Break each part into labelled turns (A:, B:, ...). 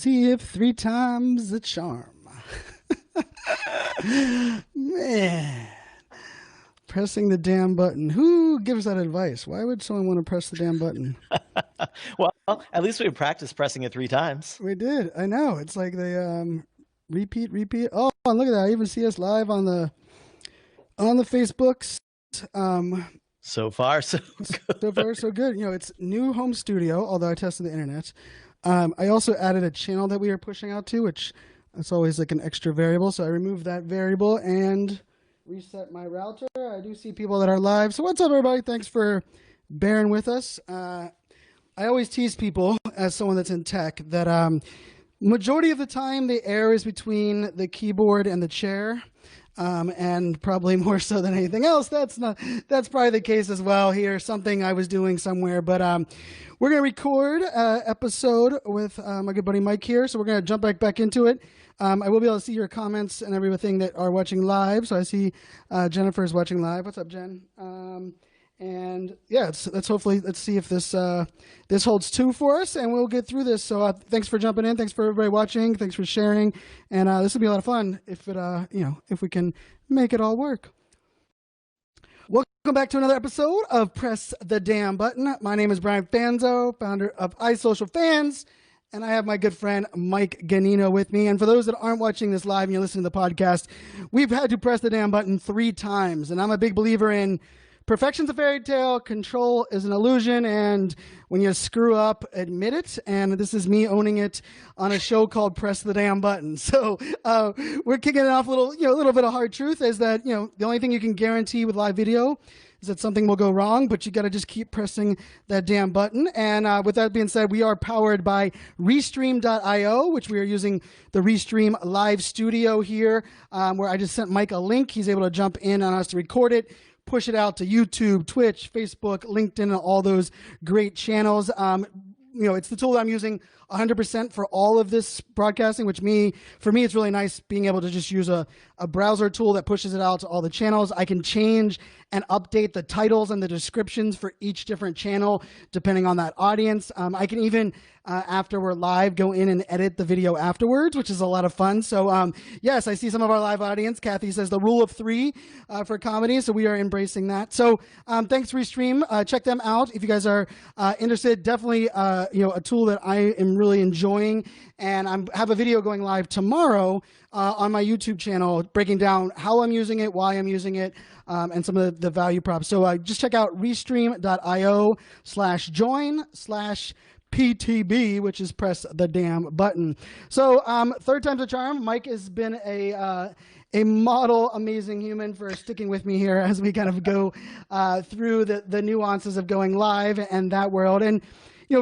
A: see if 3 times the charm. Man. Pressing the damn button. Who gives that advice? Why would someone want to press the damn button?
B: Well, at least we practiced pressing it 3 times.
A: We did. I know. It's like they repeat. Oh, and look at that. I even see us live on the Facebooks.
B: So far, so good.
A: So far, so good. You know, it's new home studio, although I tested the internet. I also added a channel that we are pushing out to, which it's always like an extra variable. So I removed that variable and reset my router. I do see people that are live. So what's up, everybody? Thanks for bearing with us. I always tease people, as someone that's in tech, that majority of the time the air is between the keyboard and the chair. And probably more so than anything else. That's probably the case as well here. Something I was doing somewhere, but we're going to record an episode with my good buddy Mike here. So we're going to jump back into it. I will be able to see your comments and everything that are watching live. So I see Jennifer's watching live. What's up, Jen? And yeah, let's see if this holds true for us, and we'll get through this. So thanks for jumping in. Thanks for everybody watching. Thanks for sharing. And this will be a lot of fun if if we can make it all work. Welcome back to another episode of Press the Damn Button. My name is Brian Fanzo, founder of iSocialFans. And I have my good friend Mike Ganino with me. And for those that aren't watching this live and you're listening to the podcast, we've had to press the damn button 3 times. And I'm a big believer in perfection's a fairy tale, control is an illusion, and when you screw up, admit it. And this is me owning it on a show called Press the Damn Button. So we're kicking it off a little bit of hard truth is that, the only thing you can guarantee with live video is that something will go wrong, but you got to just keep pressing that damn button. And with that being said, we are powered by Restream.io, which we are using the Restream Live Studio here, where I just sent Mike a link. He's able to jump in on us to record it, push it out to YouTube, Twitch, Facebook, LinkedIn, and all those great channels. It's the tool that I'm using 100% for all of this broadcasting, which for me, it's really nice being able to just use a browser tool that pushes it out to all the channels. I can change and update the titles and the descriptions for each different channel, depending on that audience. I can even, after we're live, go in and edit the video afterwards, which is a lot of fun. So yes, I see some of our live audience. Kathy says the rule of 3 for comedy. So we are embracing that. So thanks, Restream. Check them out if you guys are interested. Definitely, a tool that I am really enjoying. And I have a video going live tomorrow on my YouTube channel breaking down how I'm using it, why I'm using it, and some of the value props. So just check out restream.io/join/PTB, which is press the damn button. So 3rd time's a charm. Mike has been a model, amazing human for sticking with me here as we kind of go through the nuances of going live and that world. And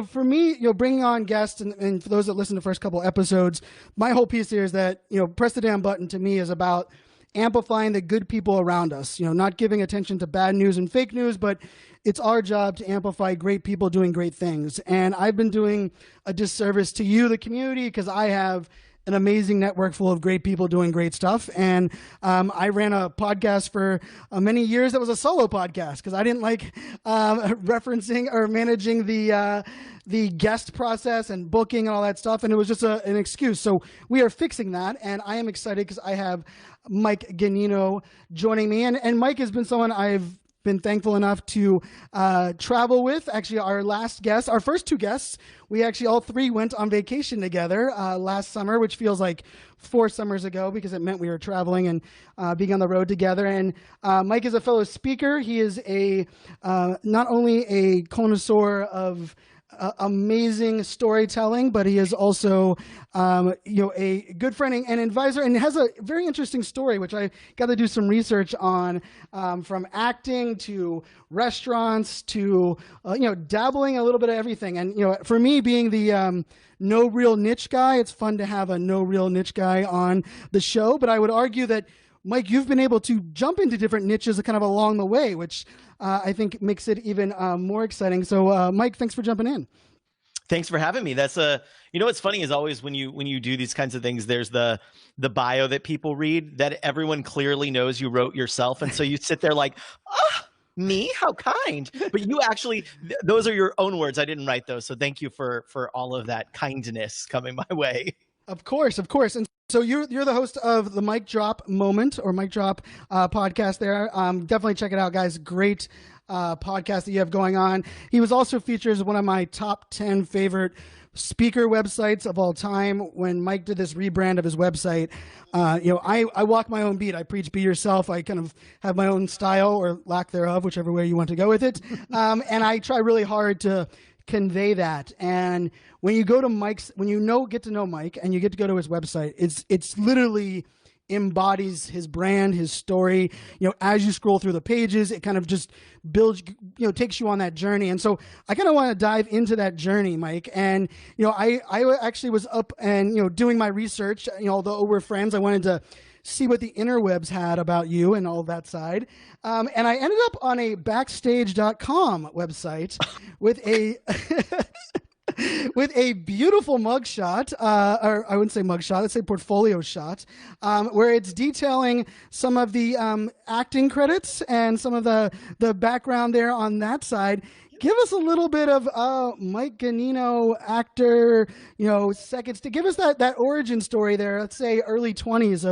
A: for me, bringing on guests and for those that listen to the first couple episodes, my whole piece here is that, press the damn button to me is about amplifying the good people around us, not giving attention to bad news and fake news, but it's our job to amplify great people doing great things. And I've been doing a disservice to you, the community, because I have an amazing network full of great people doing great stuff. And I ran a podcast for many years that was a solo podcast because I didn't like referencing or managing the guest process and booking and all that stuff. And it was just an excuse. So we are fixing that. And I am excited because I have Mike Ganino joining me. And Mike has been someone I've been thankful enough to travel with. Actually, our first 2 guests, we actually all 3 went on vacation together last summer, which feels like 4 summers ago because it meant we were traveling and being on the road together. And Mike is a fellow speaker. He is not only a connoisseur of amazing storytelling, but he is also a good friend and advisor, and has a very interesting story which I got to do some research on, from acting to restaurants to dabbling a little bit of everything. And for me, being the no real niche guy, it's fun to have a no real niche guy on the show. But I would argue that, Mike, you've been able to jump into different niches kind of along the way, which I think makes it even more exciting. So, Mike, thanks for jumping in.
B: Thanks for having me. That's what's funny is always when you do these kinds of things, there's the bio that people read that everyone clearly knows you wrote yourself, and so you sit there like, Me? How kind. But you actually, those are your own words. I didn't write those. So thank you for all of that kindness coming my way.
A: Of course, of course. And so you're the host of the Mic Drop Moment or Mic Drop podcast there. Definitely check it out, guys. Great podcast that you have going on. He was also featured as one of my top 10 favorite speaker websites of all time. When Mike did this rebrand of his website, I walk my own beat. I preach be yourself. I kind of have my own style or lack thereof, whichever way you want to go with it. And I try really hard to convey that. And when you go to Mike's, when get to know Mike and you get to go to his website, it's literally embodies his brand, his story. As you scroll through the pages, it kind of just builds, takes you on that journey. And so I kind of want to dive into that journey, Mike. And, I actually was up and, doing my research, although we're friends, I wanted to see what the interwebs had about you and all that side. And I ended up on a backstage.com website with a with a beautiful mugshot, or I wouldn't say mugshot, let's say portfolio shot, where it's detailing some of the acting credits and some of the background there on that side. Give us a little bit of Mike Ganino, actor, seconds to give us that origin story there. Let's say early 20s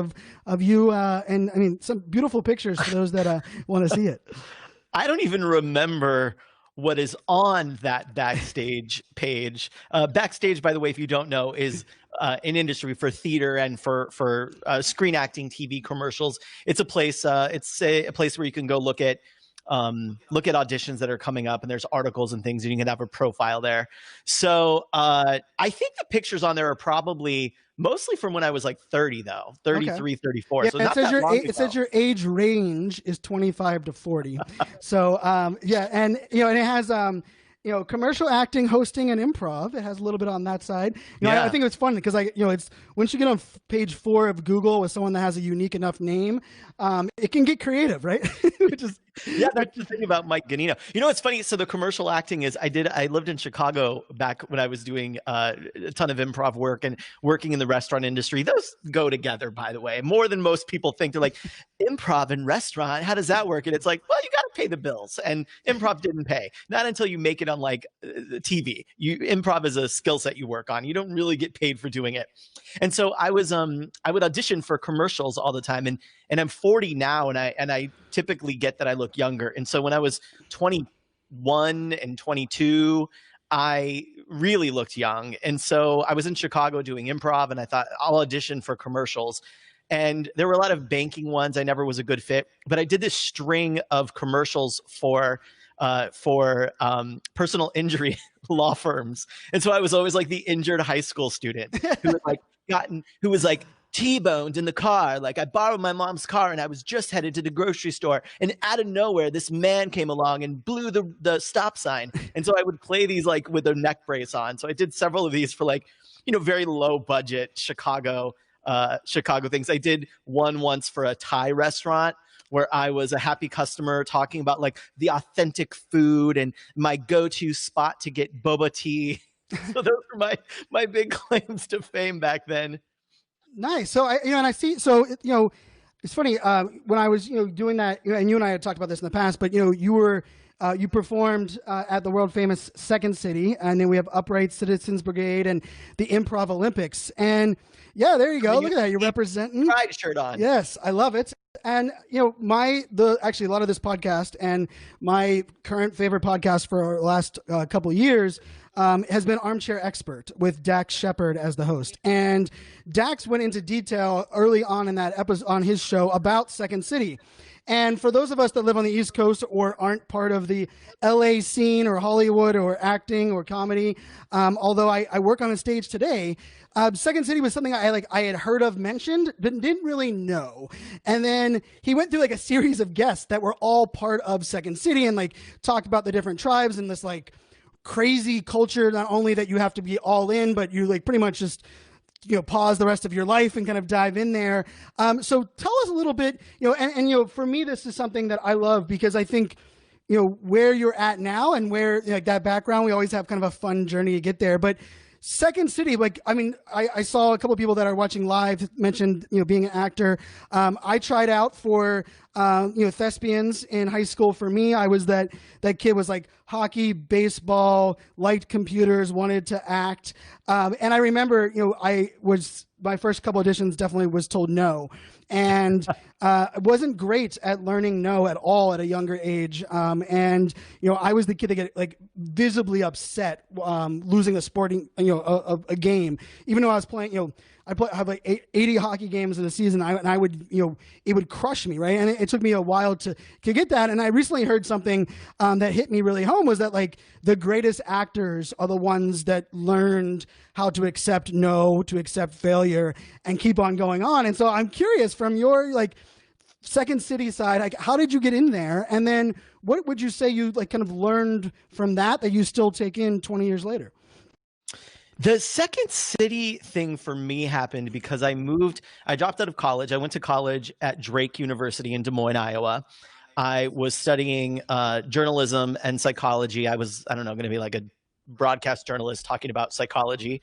A: of you, and I mean some beautiful pictures for those that want to see it.
B: I don't even remember what is on that Backstage page. Backstage, by the way, if you don't know, is an industry for theater and for screen acting, TV commercials. It's a place. It's a place where you can go look at auditions that are coming up, and there's articles and things, and you can have a profile there. So I think the pictures on there are probably mostly from when I was like 30, though, 33, 34.
A: Yeah,
B: so not that long ago.
A: It says your age range is 25 to 40. So yeah, and and it has commercial acting, hosting, and improv. It has a little bit on that side. I think it's fun because it's once you get on page 4 of Google with someone that has a unique enough name, it can get creative, right? Which is
B: that's the thing about Mike Ganino. It's funny. So the commercial acting is I lived in Chicago back when I was doing a ton of improv work and working in the restaurant industry. Those go together, by the way, more than most people think. They're like, improv and restaurant, how does that work? And it's like, well, you got to pay the bills, and improv didn't pay. Not until you make it on like TV. Improv is a skill set you work on. You don't really get paid for doing it. And so I would audition for commercials all the time, and I'm 40 now, and I typically get that I look younger. And so when I was 21 and 22, I really looked young. And so I was in Chicago doing improv, and I thought I'll audition for commercials. And there were a lot of banking ones. I never was a good fit, but I did this string of commercials for personal injury law firms. And so I was always like the injured high school student who was like T-boned in the car. Like, I borrowed my mom's car and I was just headed to the grocery store, and out of nowhere, this man came along and blew the stop sign. And so I would play these like with a neck brace on. So I did several of these for like, very low budget Chicago things. I did one once for a Thai restaurant where I was a happy customer talking about like the authentic food and my go-to spot to get boba tea. So those were my big claims to fame back then.
A: Nice. So I see. So it's funny when I was doing that, and you and I had talked about this in the past, but you were you performed at the world famous Second City, and then we have Upright Citizens Brigade and the Improv Olympics, and yeah, there you go. Look at that. You're representing.
B: Pride shirt on.
A: Yes, I love it. And actually a lot of this podcast and my current favorite podcast for the last couple of years has been Armchair Expert with Dax Shepard as the host. And Dax went into detail early on in that episode on his show about Second City. And for those of us that live on the East Coast or aren't part of the LA scene or Hollywood or acting or comedy, although I work on a stage today, Second City was something I had heard of mentioned, but didn't really know. And then he went through like a series of guests that were all part of Second City and like talked about the different tribes and this like crazy culture, not only that you have to be all in, but you like pretty much just pause the rest of your life and kind of dive in there. So tell us a little bit, and for me, this is something that I love because I think, where you're at now and where like that background, we always have kind of a fun journey to get there. But Second City, I saw a couple of people that are watching live mentioned, being an actor. I tried out for thespians in high school. For me, I was that kid was like hockey, baseball, liked computers, wanted to act. And I remember, my first couple auditions definitely was told no. And I wasn't great at learning no at all at a younger age. And I was the kid that get like visibly upset losing a sporting, a game, even though I was playing, I have like 80 hockey games in a season, and I would, it would crush me, right? And it took me a while to get that. And I recently heard something that hit me really home, was that like the greatest actors are the ones that learned how to accept no, to accept failure, and keep on going on. And so I'm curious, from your like Second City side, like how did you get in there? And then what would you say you like kind of learned from that you still take in 20 years later?
B: The Second City thing for me happened because I dropped out of college. I went to college at Drake University in Des Moines, Iowa. I was studying journalism and psychology. I was, going to be like a broadcast journalist talking about psychology.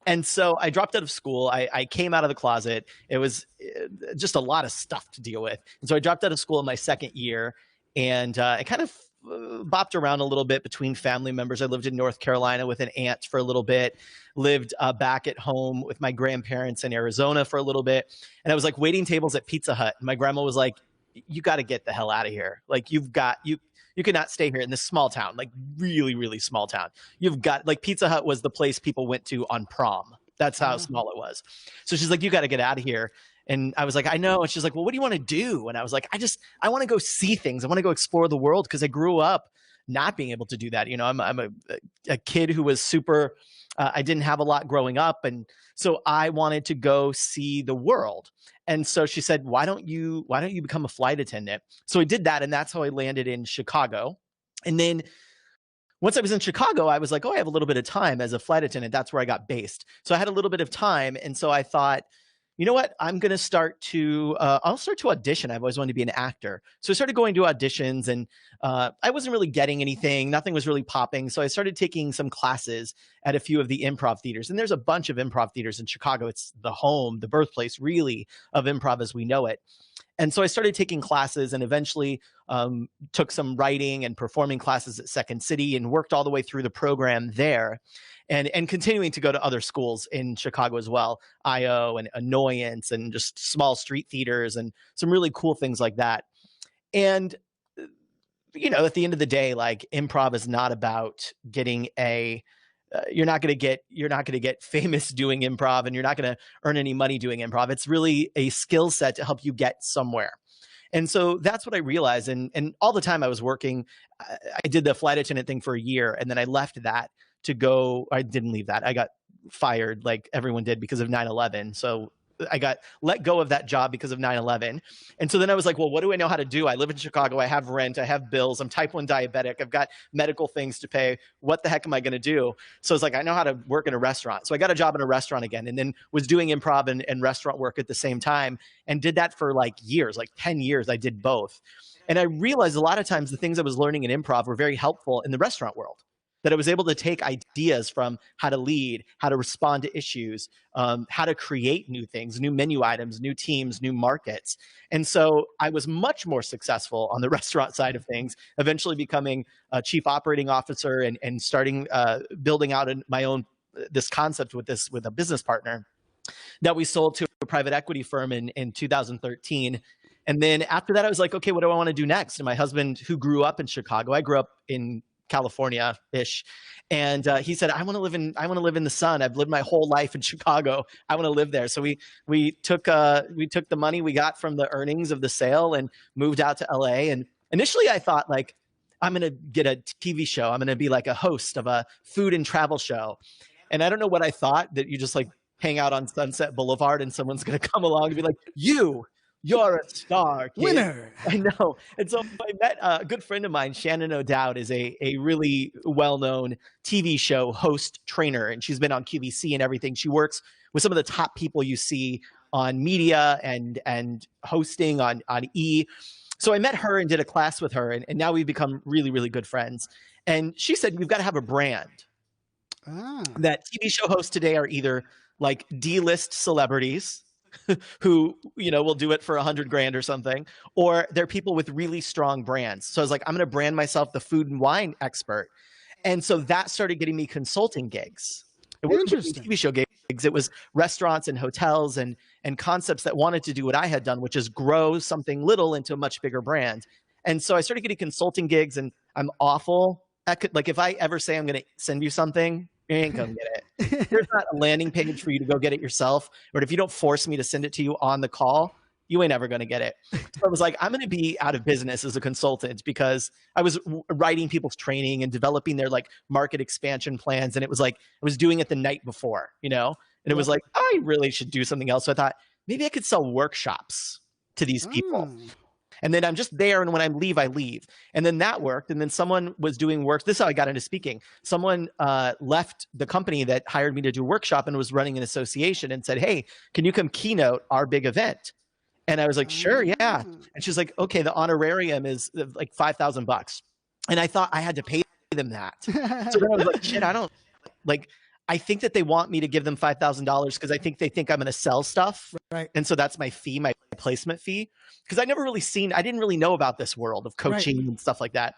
B: And so I dropped out of school. I came out of the closet. It was just a lot of stuff to deal with. And so I dropped out of school in my second year, and I kind of bopped around a little bit between family members. I lived in North Carolina with an aunt for a little bit, lived back at home with my grandparents in Arizona for a little bit. And I was like waiting tables at Pizza Hut. And my grandma was like, you got to get the hell out of here. Like you cannot stay here in this small town, like really, really small town. You've got like Pizza Hut was the place people went to on prom. That's how small it was. So she's like, you got to get out of here. And I was like, I know. And she's like, well, what do you want to do? And I was like, I want to go see things. I want to go explore the world, because I grew up not being able to do that. I'm a kid who was super, I didn't have a lot growing up. And so I wanted to go see the world. And so she said, why don't you become a flight attendant? So I did that. And that's how I landed in Chicago. And then once I was in Chicago, I was like, I have a little bit of time as a flight attendant. That's where I got based. So I had a little bit of time. And so I thought, you know what? I'm going to I'll start to audition. I've always wanted to be an actor. So I started going to auditions, and I wasn't really getting anything. Nothing was really popping. So I started taking some classes at a few of the improv theaters. And there's a bunch of improv theaters in Chicago. It's the birthplace really of improv as we know it. And so I started taking classes, and eventually took some writing and performing classes at Second City, and worked all the way through the program there. And continuing to go to other schools in Chicago as well, IO and Annoyance, and just small street theaters and some really cool things like that. And, at the end of the day, like improv is not about getting you're not going to get famous doing improv, and you're not going to earn any money doing improv. It's really a skill set to help you get somewhere. And so that's what I realized. And all the time I was working, I did the flight attendant thing for a year, and then I left that to go. I didn't leave that. I got fired like everyone did because of 9/11. So I got let go of that job because of 9/11. And so then I was like, well, what do I know how to do? I live in Chicago. I have rent. I have bills. I'm type 1 diabetic. I've got medical things to pay. What the heck am I going to do? So it's like, I know how to work in a restaurant. So I got a job in a restaurant again, and then was doing improv and restaurant work at the same time, and did that for like years, like 10 years. I did both. And I realized a lot of times the things I was learning in improv were very helpful in the restaurant world. That I was able to take ideas from how to lead, how to respond to issues, how to create new things, new menu items, new teams, new markets. And so I was much more successful on the restaurant side of things, eventually becoming a chief operating officer and starting building out my own this concept with a business partner that we sold to a private equity firm in 2013. And then after that, I was like, okay, what do I want to do next? And my husband, who grew up in Chicago, I grew up in California-ish. And he said, I want to live in the sun. I've lived my whole life in Chicago. I want to live there. So we took the money we got from the earnings of the sale and moved out to LA. And initially I thought like, I'm going to get a TV show. I'm going to be like a host of a food and travel show. And I don't know what I thought, that you just like hang out on Sunset Boulevard and someone's going to come along and be like, you're a star, kid.
A: Winner.
B: I know. And so I met a good friend of mine, Shannon O'Dowd, is a really well-known TV show host trainer, and she's been on QVC and everything. She works with some of the top people you see on media and hosting on E! So I met her and did a class with her, and now we've become really, really good friends. And she said, we've got to have a brand. That TV show hosts today are either like D-list celebrities who, will do it for 100 grand or something, or they're people with really strong brands. So I was like, I'm going to brand myself the food and wine expert. And so that started getting me consulting gigs. It wasn't
A: Interesting.
B: TV show gigs. It was restaurants and hotels and concepts that wanted to do what I had done, which is grow something little into a much bigger brand. And so I started getting consulting gigs, and I'm awful at, like, if I ever say I'm going to send you something, you ain't gonna get it. There's not a landing page for you to go get it yourself. But if you don't force me to send it to you on the call, you ain't ever gonna get it. So I was like, I'm gonna be out of business as a consultant, because I was writing people's training and developing their like market expansion plans. And it was like, I was doing it the night before, and it was like, I really should do something else. So I thought maybe I could sell workshops to these people. And then I'm just there, and when I leave, I leave. And then that worked. And then someone was doing work. This is how I got into speaking. Someone left the company that hired me to do a workshop and was running an association and said, hey, can you come keynote our big event? And I was like, sure, yeah. And she's like, okay, the honorarium is like $5,000. And I thought I had to pay them that. So then I was like, shit, I think that they want me to give them $5,000 because I think they think I'm going to sell stuff.
A: Right.
B: And so that's my fee, my placement fee. Because I didn't really know about this world of coaching and stuff like that.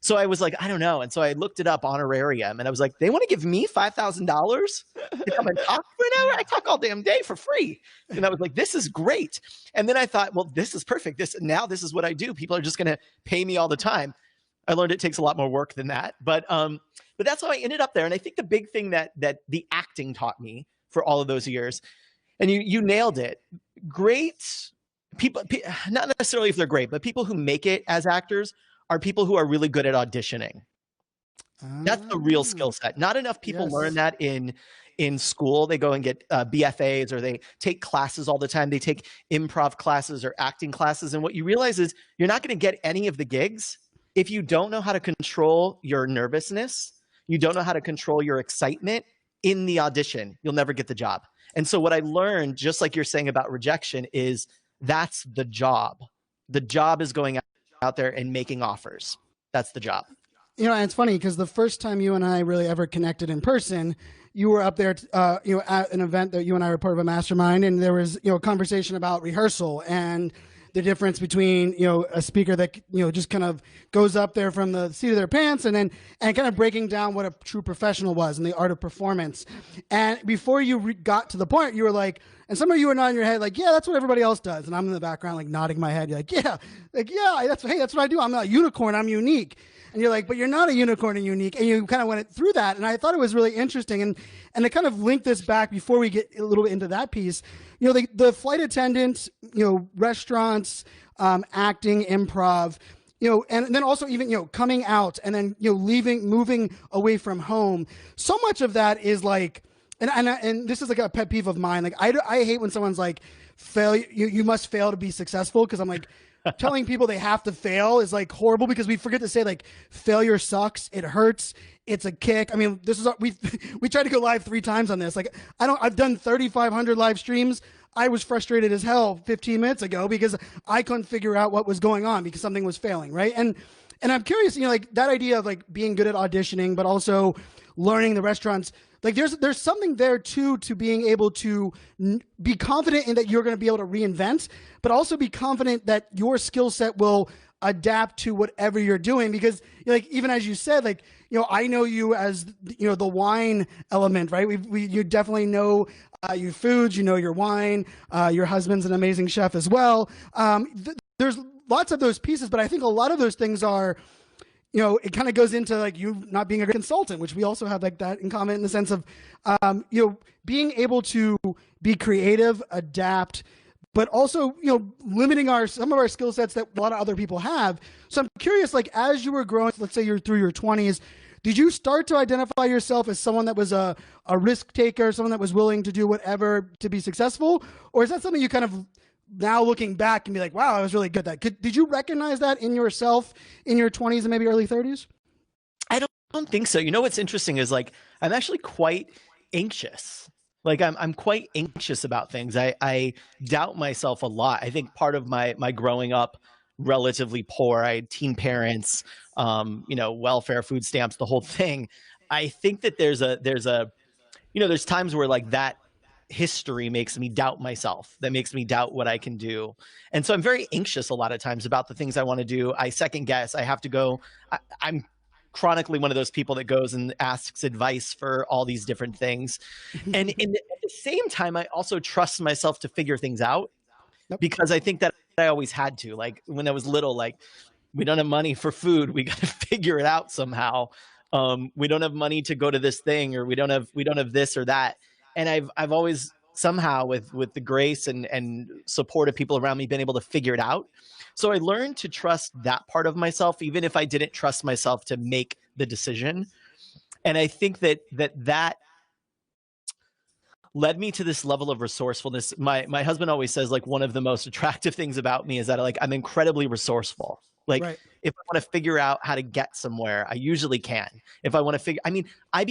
B: So I was like, I don't know. And so I looked it up, honorarium, and I was like, they want to give me $5,000 to come and talk for an hour? I talk all damn day for free. And I was like, this is great. And then I thought, well, this is perfect. This is what I do. People are just going to pay me all the time. I learned it takes a lot more work than that. But that's how I ended up there. And I think the big thing that the acting taught me for all of those years, and you nailed it. Great people, not necessarily if they're great, but people who make it as actors are people who are really good at auditioning. That's the real skill set. Not enough people learn that in school. They go and get BFAs, or they take classes all the time. They take improv classes or acting classes. And what you realize is you're not going to get any of the gigs if you don't know how to control your nervousness. You don't know how to control your excitement in the audition. You'll never get the job. And so what I learned, just like you're saying about rejection, is that's the job. The job is going out there and making offers. That's the job.
A: And it's funny because the first time you and I really ever connected in person, you were up there, at an event that you and I were part of a mastermind, and there was, a conversation about rehearsal and the difference between, a speaker that, just kind of goes up there from the seat of their pants and kind of breaking down what a true professional was and the art of performance. And before you got to the point, you were like, and some of you were nodding your head like, yeah, that's what everybody else does. And I'm in the background, like nodding my head. You're like, yeah, that's what I do. I'm not a unicorn. I'm unique. And you're like, but you're not a unicorn and unique. And you kind of went through that. And I thought it was really interesting. And to kind of link this back before we get a little bit into that piece, the flight attendants, restaurants, acting, improv, and then also even, coming out and then, moving away from home. So much of that is like, and this is like a pet peeve of mine. Like, I hate when someone's like, you must fail to be successful. Cause I'm like, telling people they have to fail is like horrible, because we forget to say like failure sucks. It hurts. It's a kick. I mean, this is we tried to go live 3 times on this. Like I've done 3,500 live streams. I was frustrated as hell 15 minutes ago because I couldn't figure out what was going on because something was failing. Right. And I'm curious, like that idea of like being good at auditioning, but also learning the restaurants. Like there's something there too, to being able to be confident in that you're going to be able to reinvent, but also be confident that your skill set will adapt to whatever you're doing. Because like, even as you said, like, I know you as, the wine element, right? You definitely know your foods, your wine, your husband's an amazing chef as well. There's lots of those pieces, but I think a lot of those things are, it kind of goes into like you not being a consultant, which we also have like that in common in the sense of, being able to be creative, adapt, but also, limiting some of our skill sets that a lot of other people have. So I'm curious, like, as you were growing, let's say you're through your 20s, did you start to identify yourself as someone that was a risk taker, someone that was willing to do whatever to be successful? Or is that something you kind of now looking back and be like, wow, I was really good at that? Did you recognize that in yourself in your 20s and maybe early 30s?
B: I don't think so. What's interesting is like, I'm actually quite anxious. Like I'm quite anxious about things. I doubt myself a lot. I think part of my growing up relatively poor, I had teen parents, welfare, food stamps, the whole thing. I think that there's times where like that history makes me doubt myself, that makes me doubt what I can do. And so I'm very anxious a lot of times about the things I want to do. I second guess. I have to go. I'm chronically one of those people that goes and asks advice for all these different things. And at the same time, I also trust myself to figure things out, because I think that I always had to. Like when I was little, like, we don't have money for food, we got to figure it out somehow. We don't have money to go to this thing, or we don't have this or that. And I've always somehow, with the grace and support of people around me, been able to figure it out. So I learned to trust that part of myself, even if I didn't trust myself to make the decision. And I think that led me to this level of resourcefulness. My husband always says, like, one of the most attractive things about me is that, like, I'm incredibly resourceful. Like, right. If I want to figure out how to get somewhere, I usually can. If I want to figure, I mean, I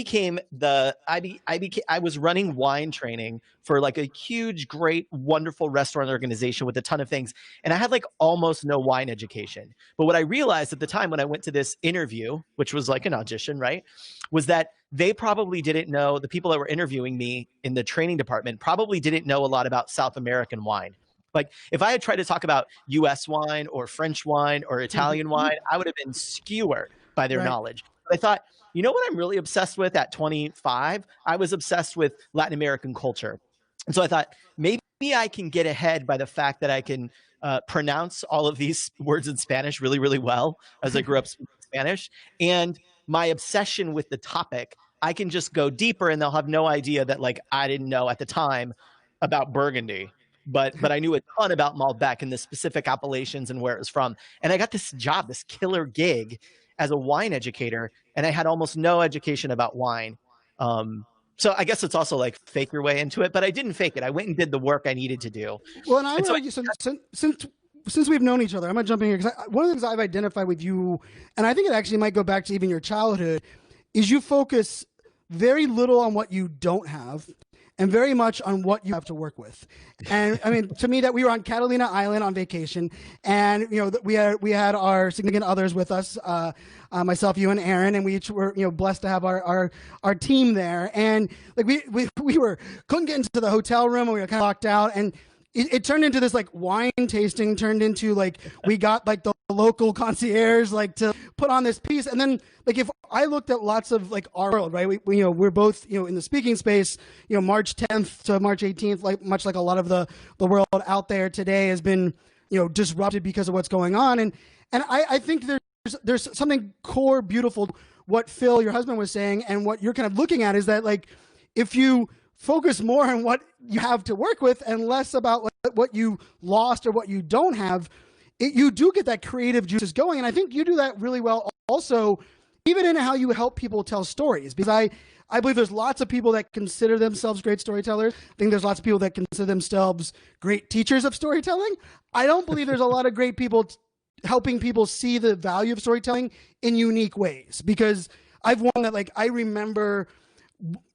B: was running wine training for like a huge, great, wonderful restaurant organization with a ton of things. And I had like almost no wine education. But what I realized at the time when I went to this interview, which was like an audition, right, was that they probably didn't know, the people that were interviewing me in the training department probably didn't know a lot about South American wine. Like if I had tried to talk about US wine or French wine or Italian wine, I would have been skewered by their knowledge. But I thought, you know what I'm really obsessed with at 25? I was obsessed with Latin American culture. And so I thought, maybe I can get ahead by the fact that I can pronounce all of these words in Spanish really, really well, as I grew up speaking Spanish. And my obsession with the topic, I can just go deeper and they'll have no idea that, like, I didn't know at the time about Burgundy. But I knew a ton about Malbec and the specific appellations and where it was from. And I got this job, this killer gig as a wine educator, and I had almost no education about wine. So I guess it's also like fake your way into it, but I didn't fake it. I went and did the work I needed to do.
A: Well, and I would argue, since we've known each other, I'm going to jump in here, because one of the things I've identified with you, and I think it actually might go back to even your childhood, is you focus very little on what you don't have and very much on what you have to work with. And I mean, to me, that we were on Catalina Island on vacation, and you know, we had our significant others with us, myself, you, and Aaron, and we each were, you know, blessed to have our team there. And like we couldn't get into the hotel room, and we were kind of locked out, and it turned into this like wine tasting, turned into like, we got like the local concierge like to put on this piece. And then like, if I looked at lots of like our world, right, we you know, we're both, you know, in the speaking space, you know, March 10th to March 18th, like much like a lot of the world out there today has been, you know, disrupted because of what's going on. And I think there's something core beautiful, what Phil, your husband, was saying, and what you're kind of looking at is that, like, if you focus more on what you have to work with and less about what you lost or what you don't have, you do get that creative juices going. And I think you do that really well also, even in how you help people tell stories. Because I believe there's lots of people that consider themselves great storytellers. I think there's lots of people that consider themselves great teachers of storytelling. I don't believe there's a lot of great people helping people see the value of storytelling in unique ways. Because I've won that, like, I remember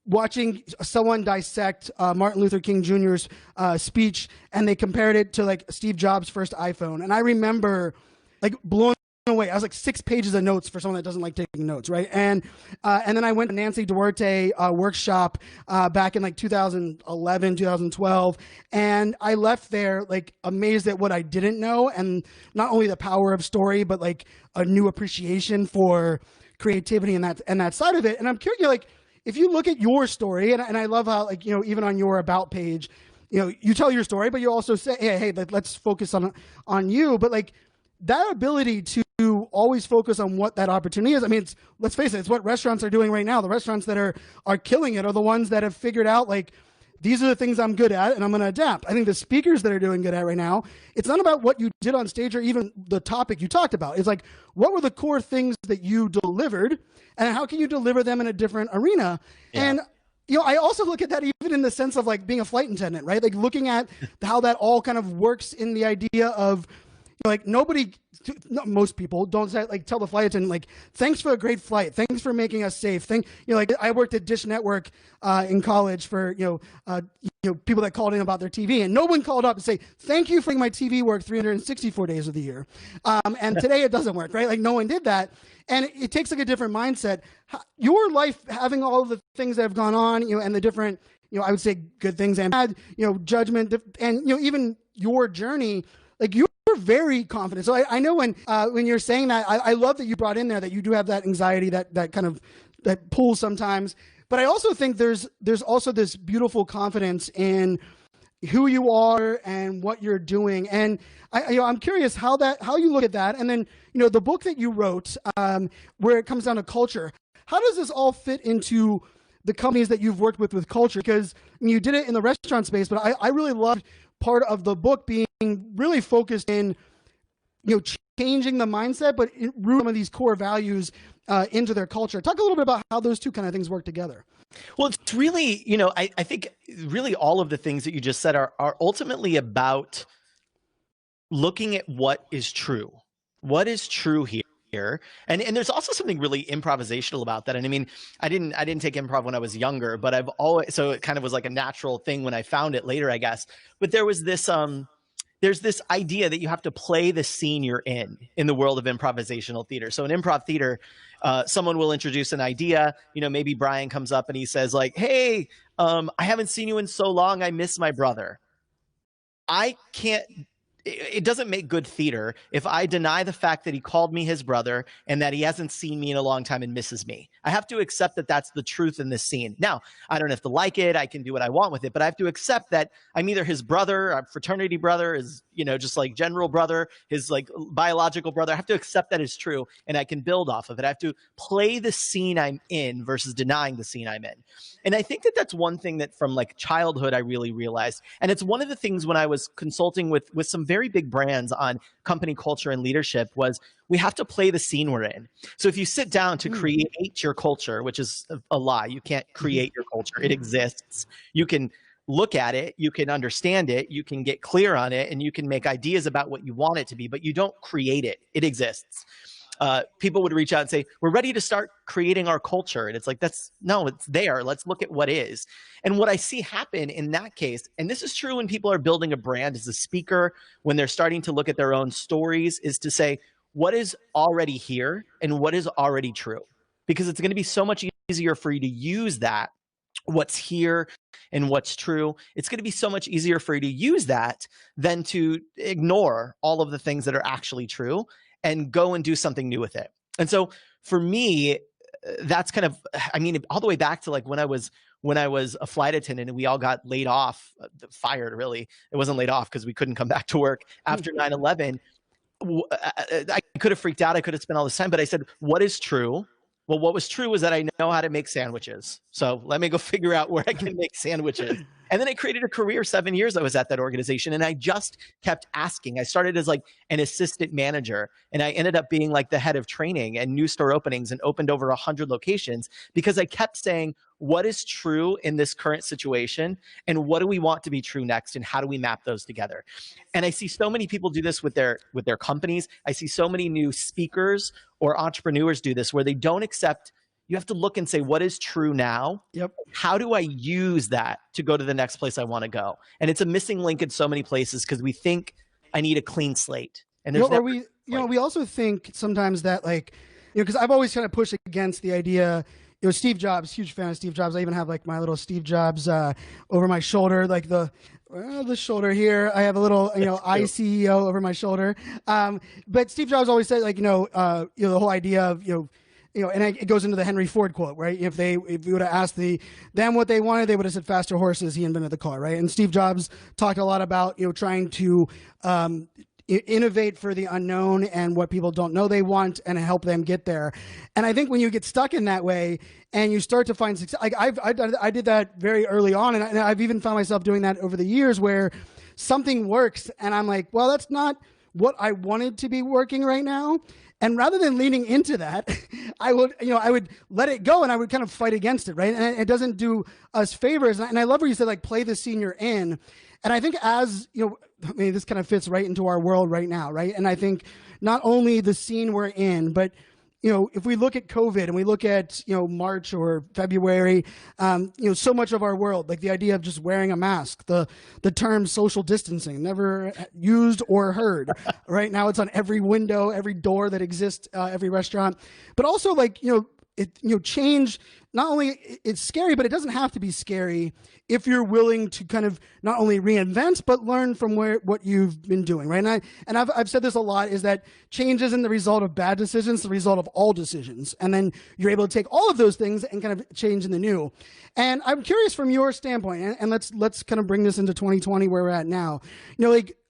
A: watching someone dissect Martin Luther King Jr.'s speech, and they compared it to like Steve Jobs' first iPhone. And I remember like blown away. I was like 6 pages of notes for someone that doesn't like taking notes, right? And then I went to Nancy Duarte workshop back in like 2011, 2012. And I left there like amazed at what I didn't know. And not only the power of story, but like a new appreciation for creativity and that side of it. And I'm curious, like, if you look at your story, and I love how, like, you know, even on your about page, you know, you tell your story, but you also say, hey, let's focus on you. But like that ability to always focus on what that opportunity is. I mean, let's face it, it's what restaurants are doing right now. The restaurants that are killing it are the ones that have figured out, like, these are the things I'm good at and I'm going to adapt. I think the speakers that are doing good at right now, it's not about what you did on stage or even the topic you talked about. It's like, what were the core things that you delivered and how can you deliver them in a different arena? Yeah. And, you know, I also look at that even in the sense of like being a flight attendant, right? Like looking at how that all kind of works in the idea of, like, most people don't say, like, tell the flight attendant, like, thanks for a great flight, thanks for making us safe. You know, like, I worked at Dish Network in college for people that called in about their TV, and no one called up and say, thank you for making my TV work 364 days of the year. And today it doesn't work, right? Like, no one did that, and it takes like a different mindset. Your life, having all of the things that have gone on, you know, and the different I would say good things and bad, judgment, and even your journey, like you're very confident. So I know when you're saying that, I love that you brought in there that you do have that anxiety that kind of that pulls sometimes. But I also think there's also this beautiful confidence in who you are and what you're doing. And I'm curious how you look at that. And then, the book that you wrote, where it comes down to culture, how does this all fit into the companies that you've worked with culture? Because you did it in the restaurant space, but I really loved part of the book being really focused in, changing the mindset, but root some of these core values into their culture. Talk a little bit about how those two kind of things work together.
B: Well, it's really, I think really all of the things that you just said are ultimately about looking at what is true. What is true here? And there's also something really improvisational about that. And I mean, I didn't take improv when I was younger, but I've always, so it kind of was like a natural thing when I found it later, I guess. But there was this there's this idea that you have to play the scene you're in the world of improvisational theater. So in improv theater, someone will introduce an idea. Maybe Brian comes up and he says like, "Hey, I haven't seen you in so long. I miss my brother." It doesn't make good theater if I deny the fact that he called me his brother and that he hasn't seen me in a long time and misses me. I have to accept that that's the truth in this scene. Now, I don't have to like it. I can do what I want with it, but I have to accept that I'm either his brother, a fraternity brother, his, just like general brother, his like biological brother. I have to accept that is true and I can build off of it. I have to play the scene I'm in versus denying the scene I'm in. And I think that that's one thing that from like childhood, I really realized. And it's one of the things when I was consulting with some very big brands on company culture and leadership was we have to play the scene we're in. So if you sit down to create your culture, which is a lie, you can't create your culture. It exists. You can look at it, you can understand it, you can get clear on it, and you can make ideas about what you want it to be, but you don't create it. It exists. People would reach out and say, "We're ready to start creating our culture." And it's like, it's there. Let's look at what is. And what I see happen in that case, and this is true when people are building a brand as a speaker, when they're starting to look at their own stories, is to say, what is already here and what is already true? Because it's going to be so much easier for you to use that, what's here and what's true. It's going to be so much easier for you to use that than to ignore all of the things that are actually true and go and do something new with it. And so for me, that's kind of, all the way back to like when I was a flight attendant and we all got laid off, fired really. It wasn't laid off because we couldn't come back to work after 9/11. I could have freaked out. I could have spent all this time, but I said, what is true? Well, what was true was that I know how to make sandwiches. So let me go figure out where I can make sandwiches. And then I created a career. 7 years I was at that organization and I just kept asking. I started as like an assistant manager and I ended up being like the head of training and new store openings and opened over 100 locations because I kept saying, what is true in this current situation and what do we want to be true next and how do we map those together? And I see so many people do this with their companies. I see so many new speakers or entrepreneurs do this where they don't accept. You have to look and say, what is true now? Yep. How do I use that to go to the next place I want to go? And it's a missing link in so many places because we think I need a clean slate. And there's
A: we also think sometimes that like, because I've always kind of pushed against the idea, Steve Jobs, huge fan of Steve Jobs. I even have like my little Steve Jobs over my shoulder, like the shoulder here. I have a little, ICEO over my shoulder. But Steve Jobs always said like, the whole idea of, and it goes into the Henry Ford quote, right? If we would have asked them what they wanted, they would have said faster horses. He invented the car, right? And Steve Jobs talked a lot about, trying to innovate for the unknown and what people don't know they want and help them get there. And I think when you get stuck in that way and you start to find success, like I did that very early on. And I've even found myself doing that over the years where something works and I'm like, well, that's not what I wanted to be working right now. And rather than leaning into that, I would let it go and I would kind of fight against it, right? And it doesn't do us favors. And I love where you said, like, play the scene you're in. And I think this kind of fits right into our world right now, right? And I think not only the scene we're in, but if we look at COVID and we look at, March or February, so much of our world, like the idea of just wearing a mask, the term social distancing, never used or heard. Right now it's on every window, every door that exists, every restaurant. But also like, change, not only it's scary, but it doesn't have to be scary if you're willing to kind of not only reinvent, but learn from what you've been doing, right? And I've said this a lot, is that change isn't the result of bad decisions, the result of all decisions. And then you're able to take all of those things and kind of change in the new. And I'm curious from your standpoint, and let's kind of bring this into 2020 where we're at now.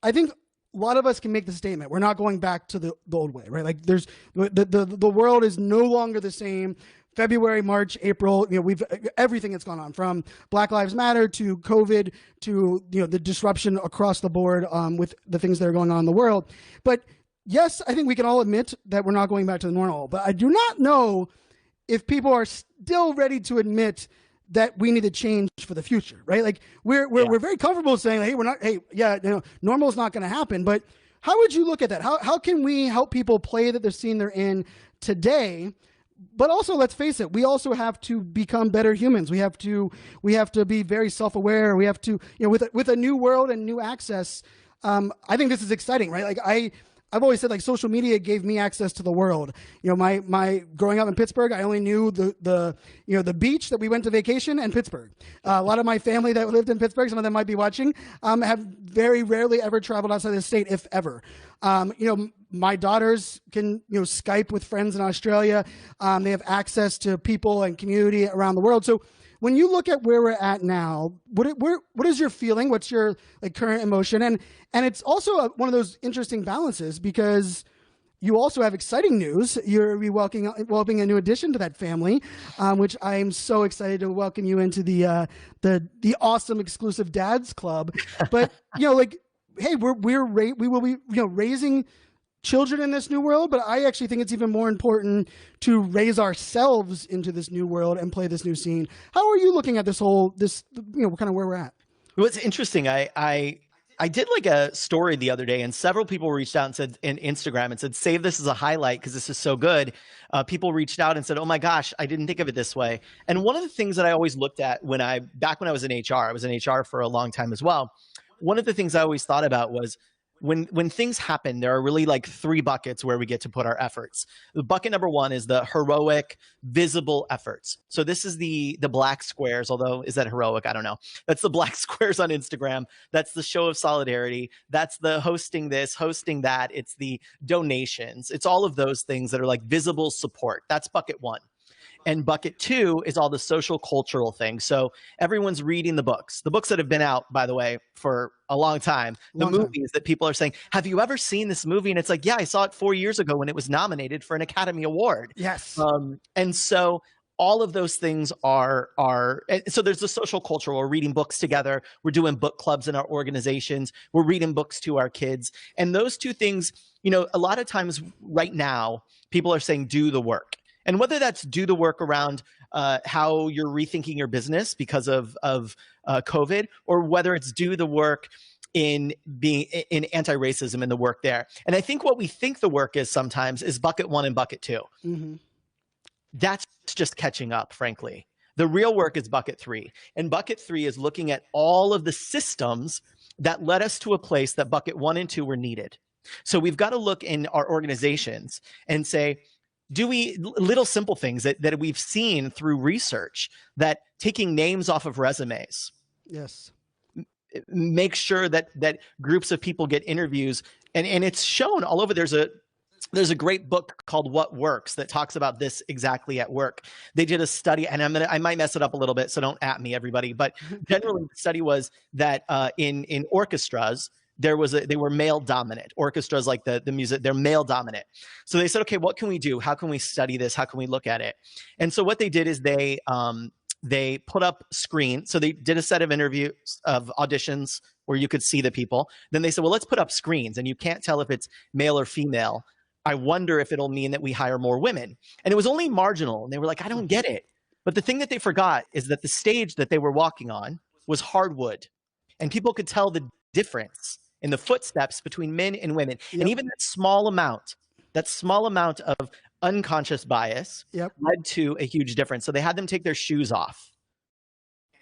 A: I think a lot of us can make the statement, we're not going back to the old way, right? Like there's the world is no longer the same. February, March, April, we've everything that's gone on, from Black Lives Matter to COVID to the disruption across the board with the things that are going on in the world. But yes, I think we can all admit that we're not going back to the normal. But I do not know if people are still ready to admit that we need to change for the future, right? Like we're very comfortable saying, normal is not going to happen. But how would you look at that? How can we help people play the scene they're in today? But also, let's face it, we also have to become better humans. We have to be very self-aware. We have to, with a new world and new access. I think this is exciting, right? Like I've always said, like, social media gave me access to the world. My growing up in Pittsburgh, I only knew the beach that we went to vacation and Pittsburgh. A lot of my family that lived in Pittsburgh, some of them might be watching, have very rarely ever traveled outside the state, if ever. My daughters can Skype with friends in Australia. They have access to people and community around the world. So when you look at where we're at now, what is your feeling? What's your current emotion? And it's also one of those interesting balances, because you also have exciting news. You're welcoming a new addition to that family, which I'm so excited to welcome you into the awesome exclusive dads club. But hey, we will be raising children in this new world, but I actually think it's even more important to raise ourselves into this new world and play this new scene. How are you looking at this kind of where we're at?
B: Well, it's interesting. I did like a story the other day, and several people reached out and said in Instagram and said, save this as a highlight because this is so good. People reached out and said, oh my gosh, I didn't think of it this way. And one of the things that I always looked at back when I was in HR, I was in HR for a long time as well. One of the things I always thought about was, when things happen, there are really like three buckets where we get to put our efforts. The bucket number one is the heroic, visible efforts. So this is the black squares, although is that heroic? I don't know. That's the black squares on Instagram. That's the show of solidarity. That's the hosting this, hosting that. It's the donations. It's all of those things that are like visible support. That's bucket one. And bucket two is all the social cultural things. So everyone's reading the books that have been out, by the way, for a long time. The movies that people are saying, have you ever seen this movie? And it's like, yeah, I saw it 4 years ago when it was nominated for an Academy Award.
A: Yes.
B: And so all of those things are so there's the social culture. We're reading books together. We're doing book clubs in our organizations. We're reading books to our kids. And those two things, a lot of times right now, people are saying, do the work. And whether that's do the work around how you're rethinking your business because of COVID, or whether it's do the work in being in anti-racism and the work there. And I think what we think the work is sometimes is bucket one and bucket two. Mm-hmm. That's just catching up, frankly. The real work is bucket three. And bucket three is looking at all of the systems that led us to a place that bucket one and two were needed. So we've got to look in our organizations and say, do we little simple things that we've seen through research, that taking names off of resumes,
A: yes,
B: make sure that groups of people get interviews, and it's shown all over. There's a great book called What Works that talks about this exactly at work. They did a study, and I might mess it up a little bit, so don't at me, everybody. But generally, the study was that in orchestras, they were male dominant. Orchestras, like the music, they're male dominant. So they said, okay, what can we do? How can we study this? How can we look at it? And so what they did is they put up screens. So they did a set of interviews, of auditions where you could see the people. Then they said, well, let's put up screens, and you can't tell if it's male or female. I wonder if it'll mean that we hire more women. And it was only marginal. And they were like, I don't get it. But the thing that they forgot is that the stage that they were walking on was hardwood, and people could tell the difference in the footsteps between men and women. Yep. And even that small amount of unconscious bias led to a huge difference. So they had them take their shoes off,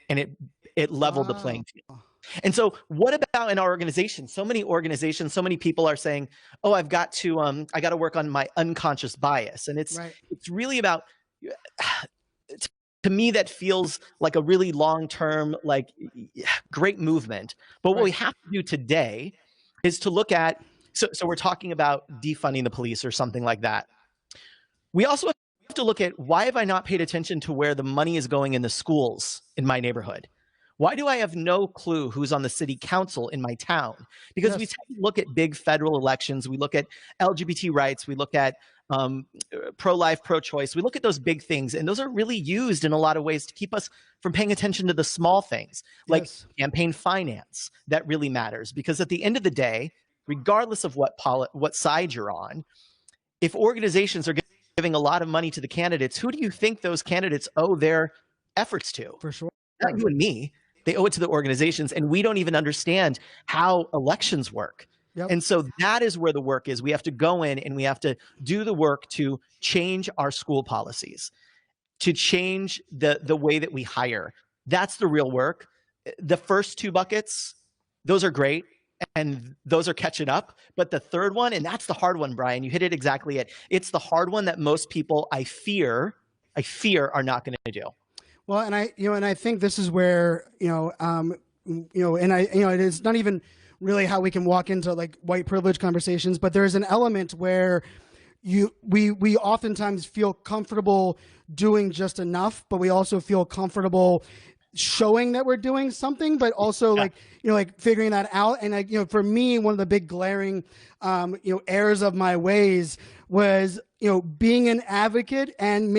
B: and it leveled the playing field. And so what about in our organization? So many organizations, so many people are saying, oh, I got to work on my unconscious bias. And it's really about to me, that feels like a really long-term, like, great movement. But what we have to do today is to look at, so we're talking about defunding the police or something like that. We also have to look at, why have I not paid attention to where the money is going in the schools in my neighborhood? Why do I have no clue who's on the city council in my town? Because we tend to look at big federal elections, we look at LGBT rights, we look at pro-life, pro-choice, we look at those big things, and those are really used in a lot of ways to keep us from paying attention to the small things, like campaign finance. That really matters, because at the end of the day, regardless of what side you're on, if organizations are giving a lot of money to the candidates, who do you think those candidates owe their efforts to?
A: For sure.
B: Not you and me. They owe it to the organizations, and we don't even understand how elections work. And so that is where the work is. We have to go in and we have to do the work to change our school policies, to change the way that we hire. That's the real work. The first two buckets, those are great, and those are catching up. But the third one, and that's the hard one, Brian, you hit it exactly. It's the hard one that most people, I fear are not going to do.
A: Well, and I think this is where, and it is not even really how we can walk into like white privilege conversations, but there's an element where we oftentimes feel comfortable doing just enough, but we also feel comfortable showing that we're doing something, but also like figuring that out. And for me, one of the big glaring errors of my ways was being an advocate and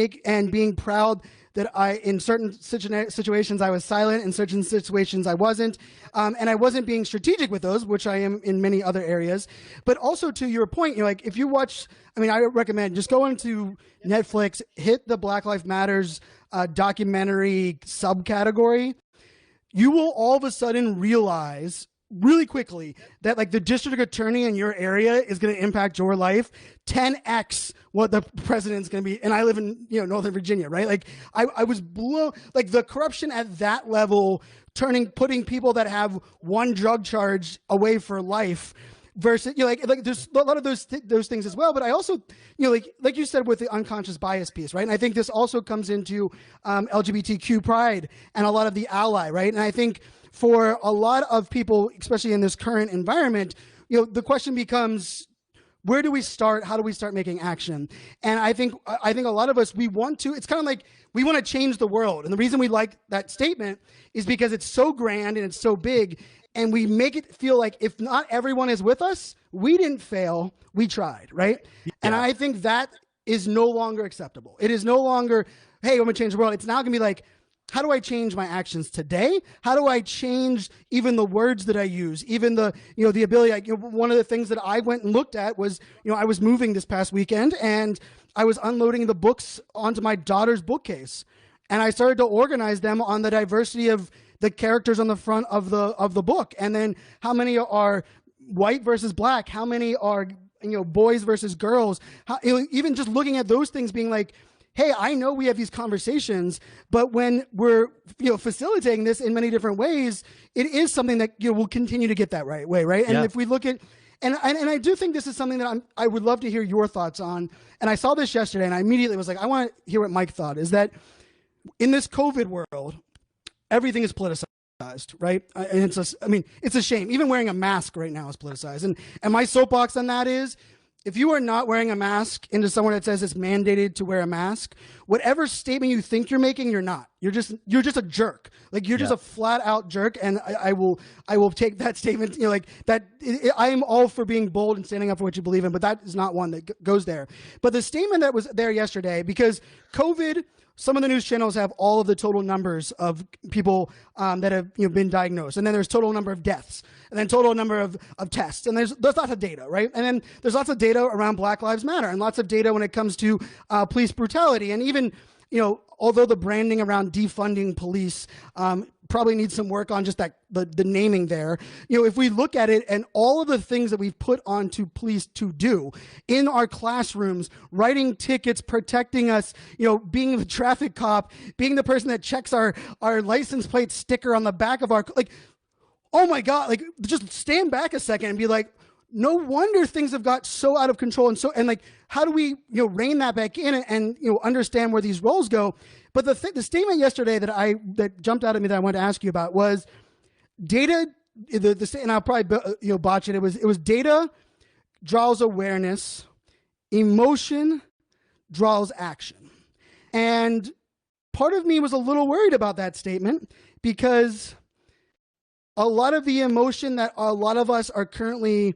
A: being proud that in certain situations I was silent, in certain situations I wasn't, and I wasn't being strategic with those, which I am in many other areas. But also to your point, like if you watch, I recommend just go into Netflix, hit the Black Lives Matters documentary subcategory. You will all of a sudden realize really quickly that like the district attorney in your area is going to impact your life 10x what the president's going to be. And I live in Northern Virginia, right? Like I was blown, like the corruption at that level, putting people that have one drug charge away for life versus like there's a lot of those things as well. But I also like you said with the unconscious bias piece, right? And I think this also comes into LGBTQ pride and a lot of the ally, right? And I think for a lot of people, especially in this current environment, the question becomes, where do we start? How do we start making action? And I think a lot of us, it's kind of like we want to change the world. And the reason we like that statement is because it's so grand and it's so big, and we make it feel like if not everyone is with us, we didn't fail, we tried, right? Yeah. And I think that is no longer acceptable. It is no longer, hey, I'm gonna change the world. It's now gonna be like, how do I change my actions today? How do I change even the words that I use? Even the ability. One of the things that I went and looked at was, I was moving this past weekend and I was unloading the books onto my daughter's bookcase, and I started to organize them on the diversity of the characters on the front of the book, and then how many are white versus black, how many are boys versus girls. Even just looking at those things, being like, hey, I know we have these conversations, but when we're facilitating this in many different ways, it is something that will continue to get that right way, right? And if we look at, and I do think this is something that I would love to hear your thoughts on. And I saw this yesterday, and I immediately was like, I want to hear what Mike thought. Is that in this COVID world, everything is politicized, right? And it's a shame. Even wearing a mask right now is politicized. And my soapbox on that is, if you are not wearing a mask into someone that says it's mandated to wear a mask, whatever statement you think you're making, you're not. You're just a jerk. Like you're just a flat out jerk. And I will take that statement. I am all for being bold and standing up for what you believe in, but that is not one that goes there. But the statement that was there yesterday, because COVID, some of the news channels have all of the total numbers of people that have been diagnosed, and then there's total number of deaths, and then total number of tests, and there's lots of data, right? And then there's lots of data around Black Lives Matter, and lots of data when it comes to police brutality, and even although the branding around defunding police probably needs some work on just the naming there. If we look at it and all of the things that we've put onto police to do in our classrooms, writing tickets, protecting us, being the traffic cop, being the person that checks our license plate sticker on the back of our, like, oh my God, like just stand back a second and be like, no wonder things have got so out of control. And like, how do we, rein that back in and understand where these roles go? But the statement yesterday that jumped out at me that I wanted to ask you about was data. And I'll probably botch it. It was data draws awareness, emotion draws action. And part of me was a little worried about that statement because a lot of the emotion that a lot of us are currently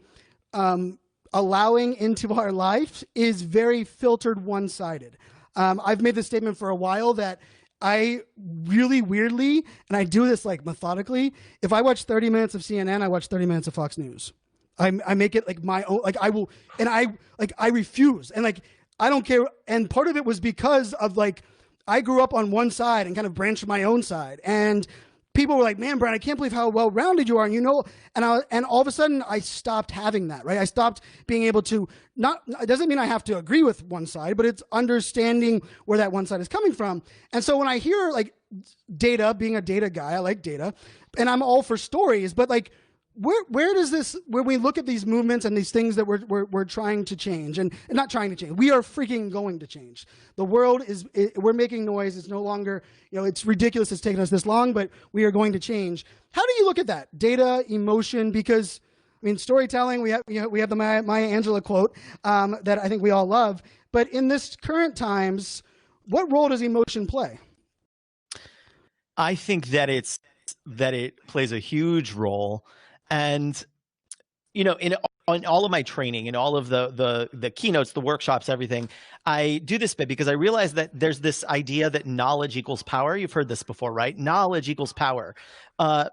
A: allowing into our life is very filtered, one-sided. I've made this statement for a while that I really weirdly, and I do this like methodically, if I watch 30 minutes of CNN, I watch 30 minutes of Fox News. I make it like my own, like I will, and I refuse. And like, I don't care. And part of it was because of like, I grew up on one side and kind of branched my own side. And people were like, man, Brian, I can't believe how well-rounded you are. And and all of a sudden I stopped having that, right? I stopped being able to it doesn't mean I have to agree with one side, but it's understanding where that one side is coming from. And so when I hear like data, being a data guy, I like data and I'm all for stories, but like, where does this, where we look at these movements and these things that we're trying to change and not trying to change, we are freaking going to change. The world we're making noise. It's no longer, it's ridiculous it's taken us this long, but we are going to change. How do you look at that? Data, emotion, because I mean, storytelling, we have the Maya Angelou quote that I think we all love, but in this current times, what role does emotion play?
B: I think that it plays a huge role. And, in all of my training and all of the keynotes, the workshops, everything, I do this bit because I realize that there's this idea that knowledge equals power. You've heard this before, right? Knowledge equals power. And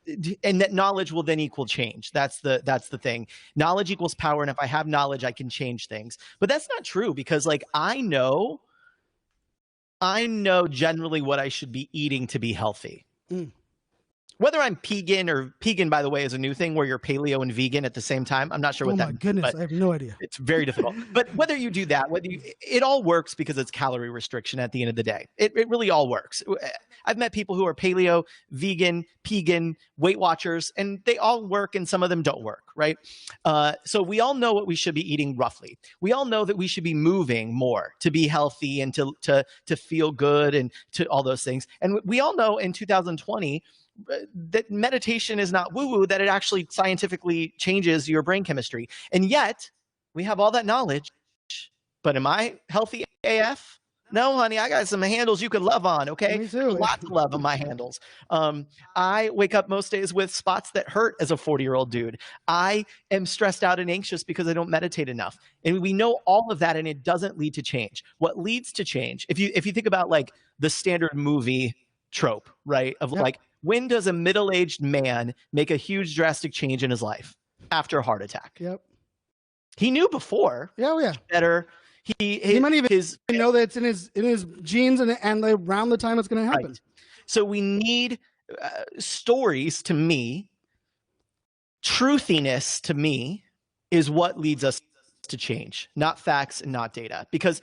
B: that knowledge will then equal change. That's the thing. Knowledge equals power. And if I have knowledge, I can change things. But that's not true because like I know generally what I should be eating to be healthy. Whether I'm pegan or pegan, by the way, is a new thing where you're paleo and vegan at the same time. I'm not sure what that means. Oh my goodness,
A: I have no idea.
B: It's very difficult. But whether you do that, it all works because it's calorie restriction at the end of the day. It really all works. I've met people who are paleo, vegan, pegan, Weight Watchers, and they all work and some of them don't work, right? So we all know what we should be eating roughly. We all know that we should be moving more to be healthy and to feel good and to all those things. And we all know in 2020, that meditation is not woo-woo, that it actually scientifically changes your brain chemistry. And yet we have all that knowledge, but am I healthy AF? No, honey, I got some handles you could love on, okay?
A: Me too.
B: Lots of love on my handles. I wake up most days with spots that hurt as a 40-year-old dude. I am stressed out and anxious because I don't meditate enough. And we know all of that, and it doesn't lead to change. What leads to change, if you think about like the standard movie trope, right? Of like, when does a middle-aged man make a huge drastic change in his life? After a heart attack.
A: Yep.
B: He knew before.
A: Yeah.
B: Better.
A: He might even know that it's in his genes and around the time it's going to happen.
B: Right. So we need stories. To me, truthiness to me is what leads us to change, not facts and not data, because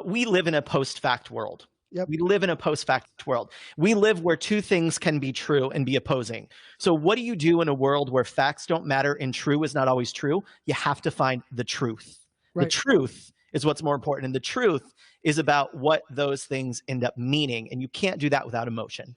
B: we live in a post-fact world.
A: Yep.
B: We live in a post-fact world. We live where two things can be true and be opposing. So what do you do in a world where facts don't matter and true is not always true? You have to find the truth. Right. The truth is what's more important. And the truth is about what those things end up meaning. And you can't do that without emotion.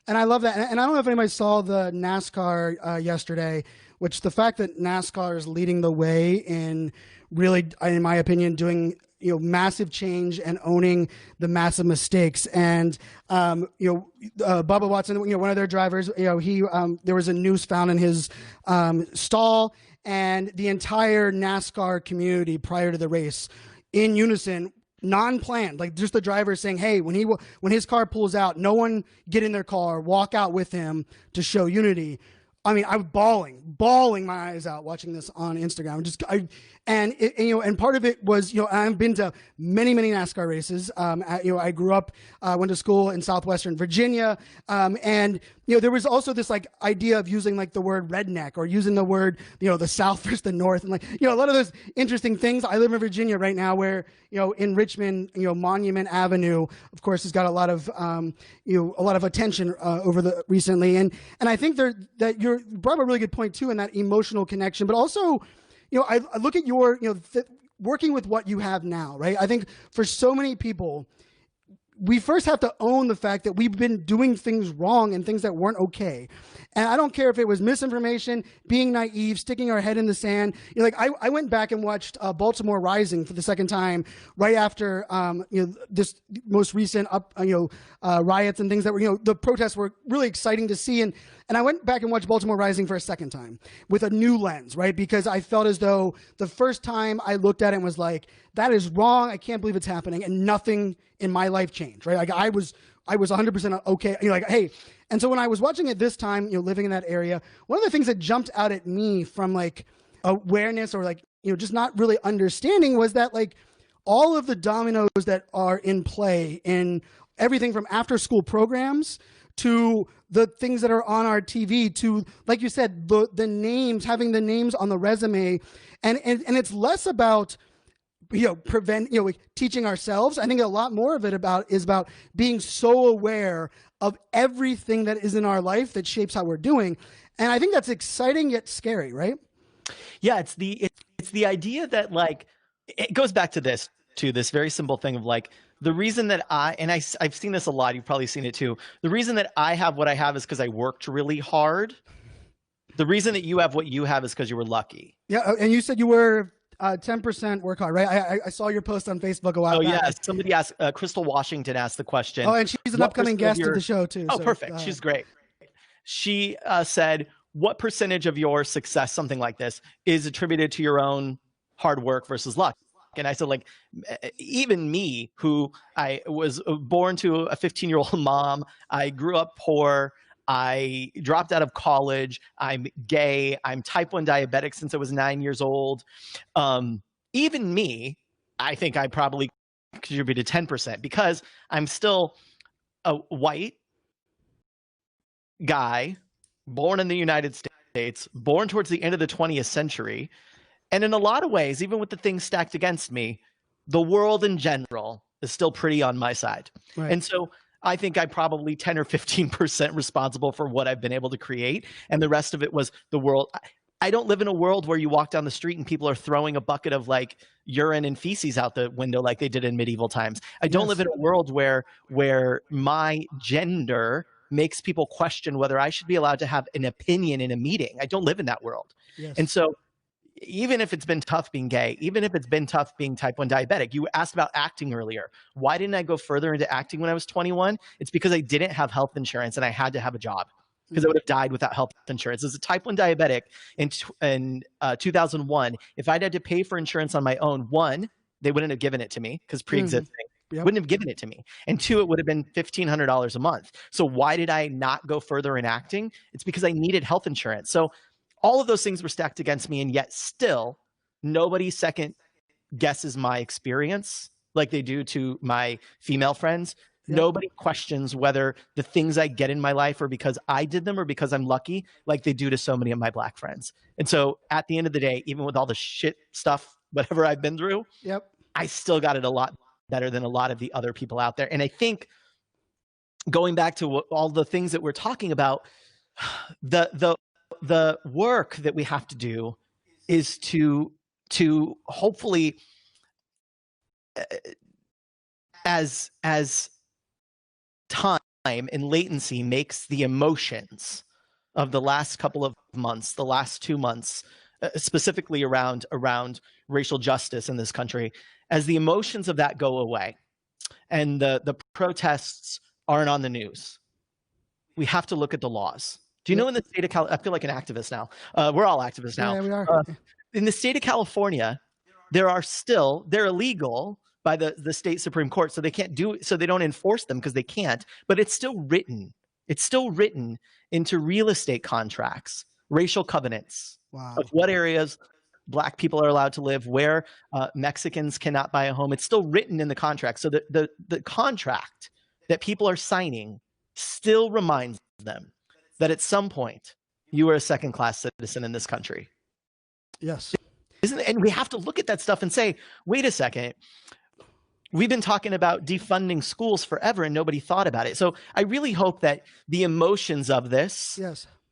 A: And I love that. And I don't know if anybody saw the NASCAR yesterday, which the fact that NASCAR is leading the way in really, in my opinion, doing massive change and owning the massive mistakes. And Bubba Watson, one of their drivers, there was a noose found in his stall, and the entire NASCAR community prior to the race, in unison, non-planned, like just the driver saying, "Hey, when his car pulls out, no one get in their car, walk out with him to show unity." I mean, I was bawling my eyes out watching this on Instagram. And part of it was, I've been to many NASCAR races. I grew up, went to school in Southwestern Virginia, and there was also this like idea of using like the word redneck or using the word, the South versus the North, and like, a lot of those interesting things. I live in Virginia right now, where, in Richmond, Monument Avenue, of course, has got a lot of, a lot of attention over the recently, and I think that you brought up a really good point too in that emotional connection, but also, I look at your, working with what you have now, right? I think for so many people, we first have to own the fact that we've been doing things wrong and things that weren't okay. And I don't care if it was misinformation, being naive, sticking our head in the sand. I went back and watched Baltimore Rising for the second time right after this most recent riots and things that were, the protests were really exciting to see. And I went back and watched Baltimore Rising for a second time with a new lens, right? Because I felt as though the first time I looked at it and was like, that is wrong. I can't believe it's happening. And nothing in my life changed, right? Like I was 100% okay. Hey. And so when I was watching it this time, living in that area, one of the things that jumped out at me from like awareness or like, just not really understanding was that like all of the dominoes that are in play in everything from after school programs to the things that are on our TV to, like you said, the names, having the names on the resume. And it's less about, teaching ourselves. I think a lot more of it is about being so aware of everything that is in our life that shapes how we're doing. And I think that's exciting yet scary, right?
B: Yeah, it's the idea that like, it goes back to this very simple thing of like, the reason that I've seen this a lot, you've probably seen it too. The reason that I have what I have is because I worked really hard. The reason that you have what you have is because you were lucky.
A: Yeah, and you said you were 10% work hard, right? I saw your post on Facebook a while back.
B: Oh yeah, somebody asked, Crystal Washington asked the question.
A: Oh, and she's an upcoming guest of the show too.
B: Oh, so, perfect. She's great. She said, what percentage of your success, something like this, is attributed to your own hard work versus luck? And I said, like, even me, who I was born to a 15-year-old mom, I grew up poor, I dropped out of college, I'm gay, I'm type 1 diabetic since I was 9 years old. Even me, I think I probably contributed 10% because I'm still a white guy, born in the United States, born towards the end of the 20th century. And in a lot of ways, even with the things stacked against me, the world in general is still pretty on my side. Right. And so I think I'm probably 10 or 15% responsible for what I've been able to create. And the rest of it was the world. I don't live in a world where you walk down the street and people are throwing a bucket of like urine and feces out the window like they did in medieval times. I don't live in a world where my gender makes people question whether I should be allowed to have an opinion in a meeting. I don't live in that world. Yes. And so even if it's been tough being gay, even if it's been tough being type 1 diabetic, you asked about acting earlier. Why didn't I go further into acting when I was 21? It's because I didn't have health insurance and I had to have a job because I would have died without health insurance. As a type 1 diabetic in 2001, if I'd had to pay for insurance on my own, one, they wouldn't have given it to me because pre-existing. Yep. Wouldn't have given it to me. And two, it would have been $1,500 a month. So why did I not go further in acting? It's because I needed health insurance. So all of those things were stacked against me, and yet still nobody second guesses my experience like they do to my female friends. Yep. Nobody questions whether the things I get in my life are because I did them or because I'm lucky, like they do to so many of my Black friends. And so at the end of the day, even with all the shit stuff, whatever I've been through, yep, I still got it a lot better than a lot of the other people out there. And I think going back to all the things that we're talking about, the work that we have to do is to hopefully, as time and latency makes the emotions of the last couple of months, the last 2 months, specifically around racial justice in this country, as the emotions of that go away and the protests aren't on the news, we have to look at the laws. Do you know in the state of California, I feel like an activist now. We're all activists now.
A: Yeah, we are.
B: In the state of California, they're illegal by the state Supreme Court. So they can't so they don't enforce them because they can't, but it's still written. It's still written into real estate contracts, racial covenants of what areas Black people are allowed to live, where Mexicans cannot buy a home. It's still written in the contract. So the contract that people are signing still reminds them that at some point you are a second-class citizen in this country.
A: Yes.
B: Isn't it? And we have to look at that stuff and say, wait a second, we've been talking about defunding schools forever and nobody thought about it. So I really hope that the emotions of this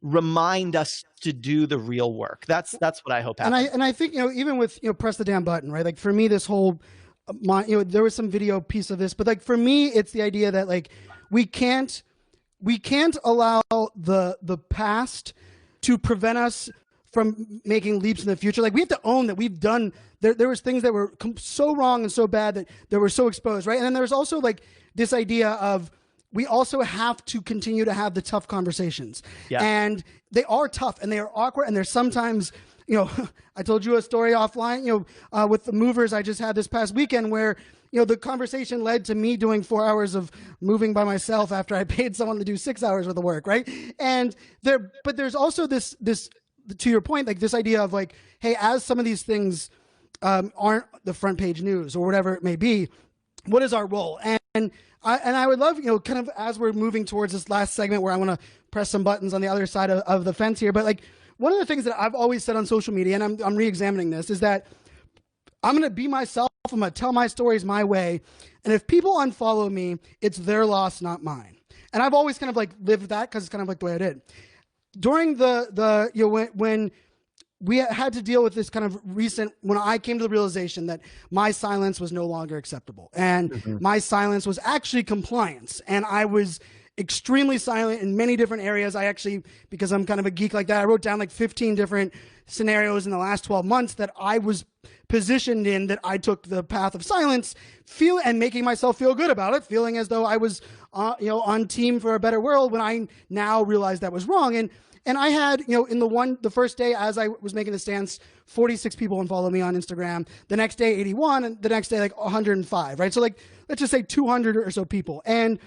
B: remind us to do the real work. That's what I hope happens.
A: And I think, even with, press the damn button, right? Like for me, this whole, there was some video piece of this, but like for me, it's the idea that like we can't allow the past to prevent us from making leaps in the future. Like we have to own that we've done, there was things that were so wrong and so bad that were so exposed, right? And then there's also like this idea of, we also have to continue to have the tough conversations. Yeah. And they are tough and they are awkward. And there's sometimes, I told you a story offline, with the movers I just had this past weekend where, the conversation led to me doing 4 hours of moving by myself after I paid someone to do 6 hours worth of work, right? And but there's also this, to your point, like this idea of like, hey, as some of these things aren't the front page news or whatever it may be, what is our role? And I would love, kind of as we're moving towards this last segment where I want to press some buttons on the other side of the fence here, but like one of the things that I've always said on social media, and I'm re-examining this, is that I'm going to be myself. I'm going to tell my stories my way. And if people unfollow me, it's their loss, not mine. And I've always kind of like lived that because it's kind of like the way I did. During when we had to deal with this kind of when I came to the realization that my silence was no longer acceptable and my silence was actually compliance. And I was extremely silent in many different areas. I actually, because I'm kind of a geek like that, I wrote down like 15 different scenarios in the last 12 months that I was positioned in, that I took the path of silence, and making myself feel good about it, feeling as though I was, on team for a better world, when I now realized that was wrong. And I had, in the first day as I was making the stance, 46 people unfollow me on Instagram. The next day, 81, and the next day, like 105, right? So like, let's just say 200 or so people. And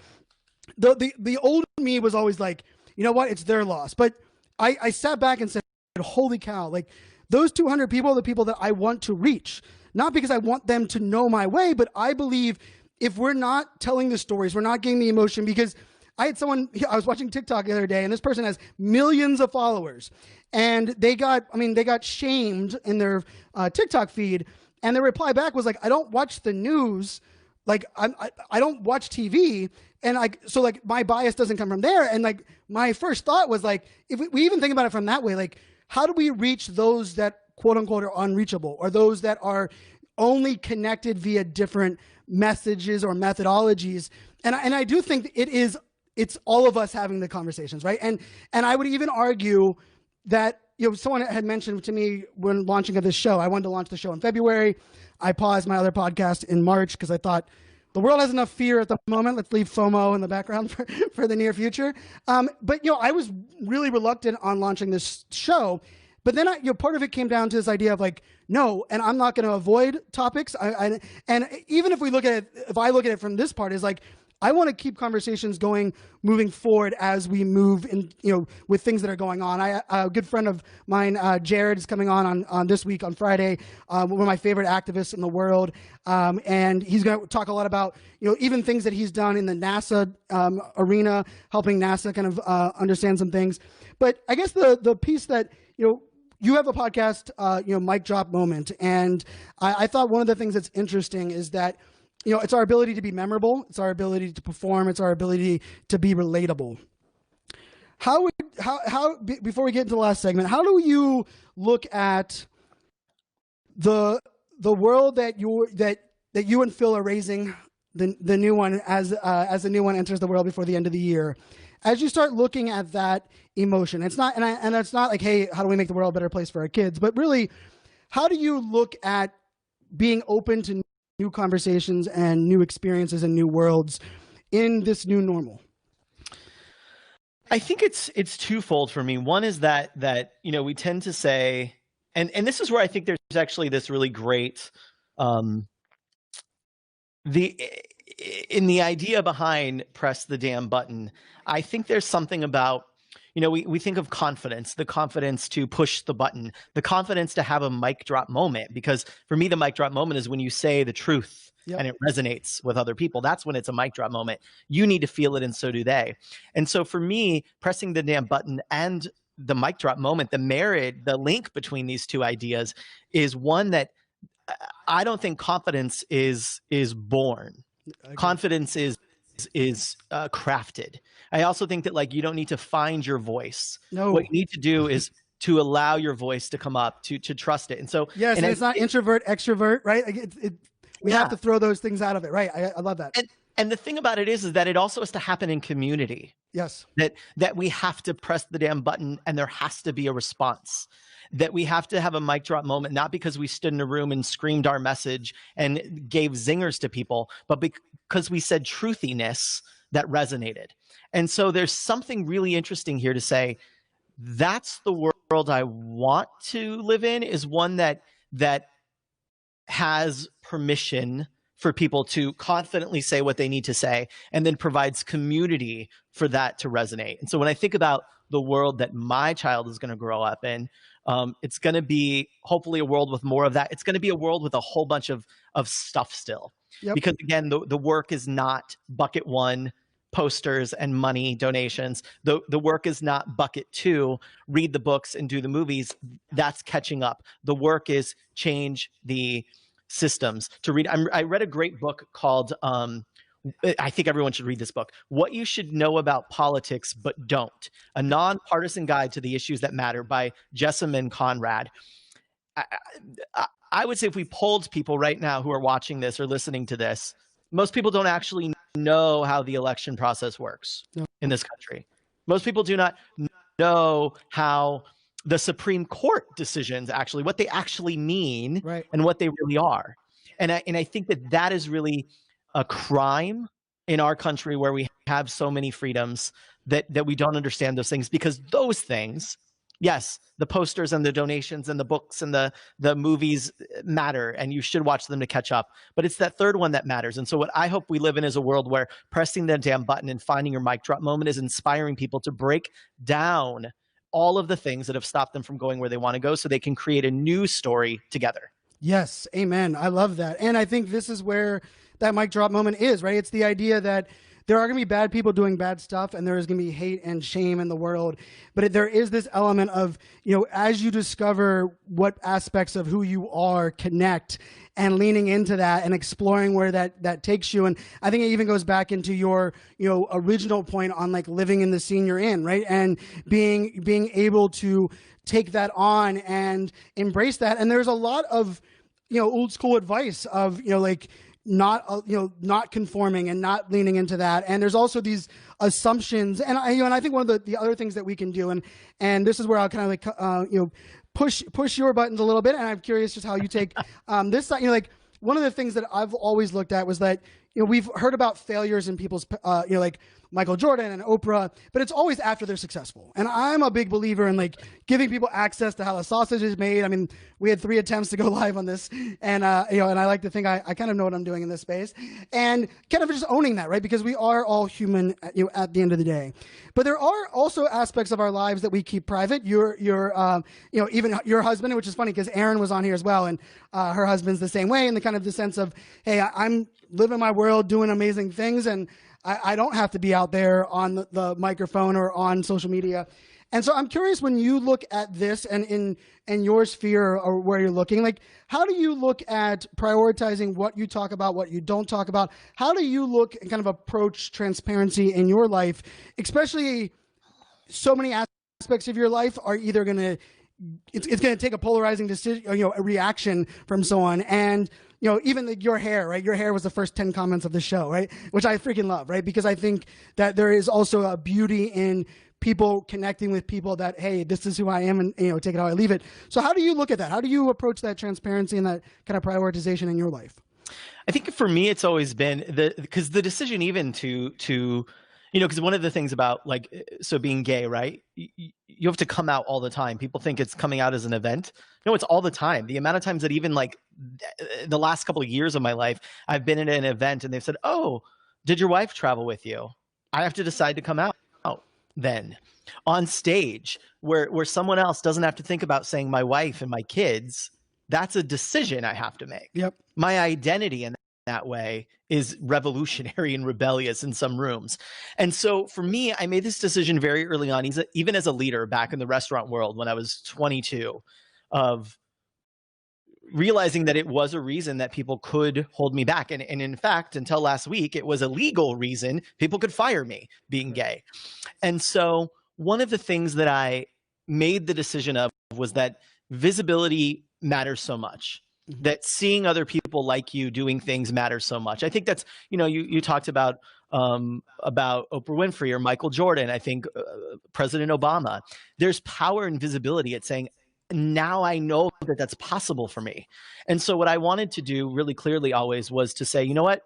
A: the old me was always like, you know what, it's their loss. But I sat back and said, holy cow, like those 200 people are the people that I want to reach. Not because I want them to know my way, but I believe if we're not telling the stories, we're not getting the emotion, because I was watching TikTok the other day, and this person has millions of followers, and they got shamed in their TikTok feed, and their reply back was like, I don't watch the news, like I don't watch TV, and so my bias doesn't come from there. And like my first thought was like, if we even think about it from that way, like how do we reach those that quote unquote are unreachable, or those that are only connected via different messages or methodologies? And I do think it's all of us having the conversations, right? And I would even argue that, someone had mentioned to me when launching of this show, I wanted to launch the show in February. I paused my other podcast in March because I thought the world has enough fear at the moment. Let's leave FOMO in the background for the near future. But I was really reluctant on launching this show. But then part of it came down to this idea of like, no, and I'm not going to avoid topics. And even if I look at it from this part, is like, I want to keep conversations moving forward as we move in, with things that are going on. A good friend of mine, Jared, is coming on this week on Friday, one of my favorite activists in the world. And he's going to talk a lot about, even things that he's done in the NASA arena, helping NASA kind of understand some things. But I guess the piece that, you have a podcast, Mic Drop Moment. And I thought one of the things that's interesting is that, it's our ability to be memorable. It's our ability to perform. It's our ability to be relatable. How before we get into the last segment, how do you look at the world that you and Phil are raising, the new one, as the new one enters the world before the end of the year? As you start looking at that emotion, it's not, and it's not like, hey, how do we make the world a better place for our kids? But really, how do you look at being open to new conversations and new experiences and new worlds in this new normal?
B: I think it's twofold for me. One is that we tend to say, and this is where I think there's actually this really great in the idea behind press the damn button. I think there's something about, we think of confidence, the confidence to push the button, the confidence to have a mic drop moment. Because for me, the mic drop moment is when you say the truth and it resonates with other people. That's when it's a mic drop moment. You need to feel it, and so do they. And so for me, pressing the damn button and the mic drop moment, the link between these two ideas is one that I don't think confidence is born. Confidence is crafted. I also think that you don't need to find your voice.
A: No.
B: What you need to do is to allow your voice to come up, to trust it. And so
A: yes, and it's not introvert, extrovert, right? We have to throw those things out of it, right? I love that.
B: And the thing about it is that it also has to happen in community.
A: Yes.
B: That we have to press the damn button and there has to be a response. That we have to have a mic drop moment, not because we stood in a room and screamed our message and gave zingers to people, but because we said truthiness that resonated. And so there's something really interesting here to say, that's the world I want to live in, is one that has permission for people to confidently say what they need to say, and then provides community for that to resonate. And so when I think about the world that my child is going to grow up in, it's going to be hopefully a world with more of that. It's going to be a world with a whole bunch of stuff still. Yep. Because again, the work is not bucket one, posters and money donations. The work is not bucket two, read the books and do the movies. That's catching up. The work is change the systems to read. I read a great book called, I think everyone should read this book, What You Should Know About Politics But Don't, a nonpartisan guide to the issues that matter, by Jessamine Conrad. I would say if we polled people right now who are watching this or listening to this, most people don't actually know how the election process works in this country. Most people do not know how the Supreme Court decisions actually, what they actually mean, and what they really are. And I think that is really a crime in our country, where we have so many freedoms, that we don't understand those things, because those things, yes, the posters and the donations and the books and the movies matter, and you should watch them to catch up. But it's that third one that matters. And so what I hope we live in is a world where pressing the damn button and finding your mic drop moment is inspiring people to break down all of the things that have stopped them from going where they want to go, so they can create a new story together.
A: Yes, amen. I love that. And I think this is where that mic drop moment is, right? It's the idea that there are going to be bad people doing bad stuff, and there is going to be hate and shame in the world. But there is this element of, as you discover what aspects of who you are connect, and leaning into that and exploring where that takes you. And I think it even goes back into your, original point on living in the scene you're in, right? And being able to take that on and embrace that. And there's a lot of, old school advice of, not conforming and not leaning into that. And there's also these assumptions. And I think one of the other things that we can do, and this is where I'll kind of push your buttons a little bit. And I'm curious just how you take this side. One of the things that I've always looked at was that, we've heard about failures in people's, like Michael Jordan and Oprah, but it's always after they're successful. And I'm a big believer in giving people access to how the sausage is made. I mean, we had 3 attempts to go live on this, and and I like to think I kind of know what I'm doing in this space, and kind of just owning that, right? Because we are all human, at the end of the day. But there are also aspects of our lives that we keep private. Your even your husband, which is funny because Erin was on here as well, and her husband's the same way, in the kind of the sense of, hey, I'm living my world, doing amazing things, and I don't have to be out there on the microphone or on social media. And so I'm curious, when you look at this and in your sphere or where you're looking, how do you look at prioritizing what you talk about, what you don't talk about? How do you look and kind of approach transparency in your life, especially so many aspects of your life are either going to, it's going to take a polarizing decision, a reaction from someone. And even your hair, right? Your hair was the first 10 comments of the show, right? Which I freaking love, right? Because I think that there is also a beauty in people connecting with people that, hey, this is who I am, and take it how I leave it. So how do you look at that? How do you approach that transparency and that kind of prioritization in your life?
B: I think for me, it's always been because the decision even to because one of the things about so being gay, right? You have to come out all the time. People think it's coming out as an event. No, it's all the time. The amount of times that even the last couple of years of my life, I've been at an event and they've said, "Oh, did your wife travel with you?" I have to decide to come out. then on stage where someone else doesn't have to think about saying my wife and my kids. That's a decision I have to make.
A: Yep.
B: My identity in that way is revolutionary and rebellious in some rooms. And so for me, I made this decision very early on, even as a leader back in the restaurant world when I was 22, of realizing that it was a reason that people could hold me back. And in fact, until last week, it was a legal reason people could fire me being gay. And so one of the things that I made the decision of was that visibility matters so much, that seeing other people like you doing things matters so much. I think that's, you talked about Oprah Winfrey or Michael Jordan, I think President Obama. There's power in visibility at saying, now I know that that's possible for me. And so what I wanted to do really clearly always was to say, you know what?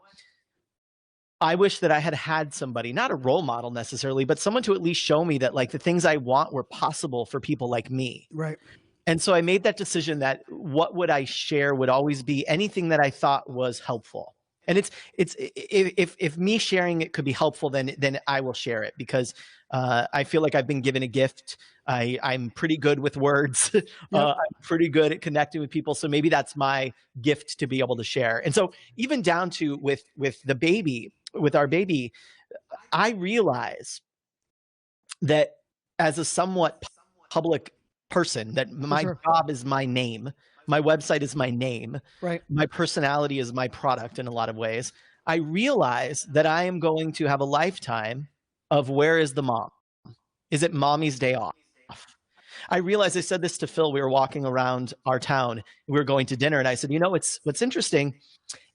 B: I wish that I had somebody, not a role model necessarily, but someone to at least show me that like the things I want were possible for people like me.
A: Right.
B: And so I made that decision that what would I share would always be anything that I thought was helpful. And if me sharing it could be helpful, then I will share it, because I feel like I've been given a gift. I'm pretty good with words. Yep. I'm pretty good at connecting with people. So maybe that's my gift to be able to share. And so even down to with our baby, I realize that as a somewhat public person, that my job is my name. My website is my name.
A: Right.
B: My personality is my product in a lot of ways. I realize that I am going to have a lifetime of where is the mom? Is it mommy's day off? I realized, I said this to Phil, we were walking around our town, we were going to dinner, and I said, what's interesting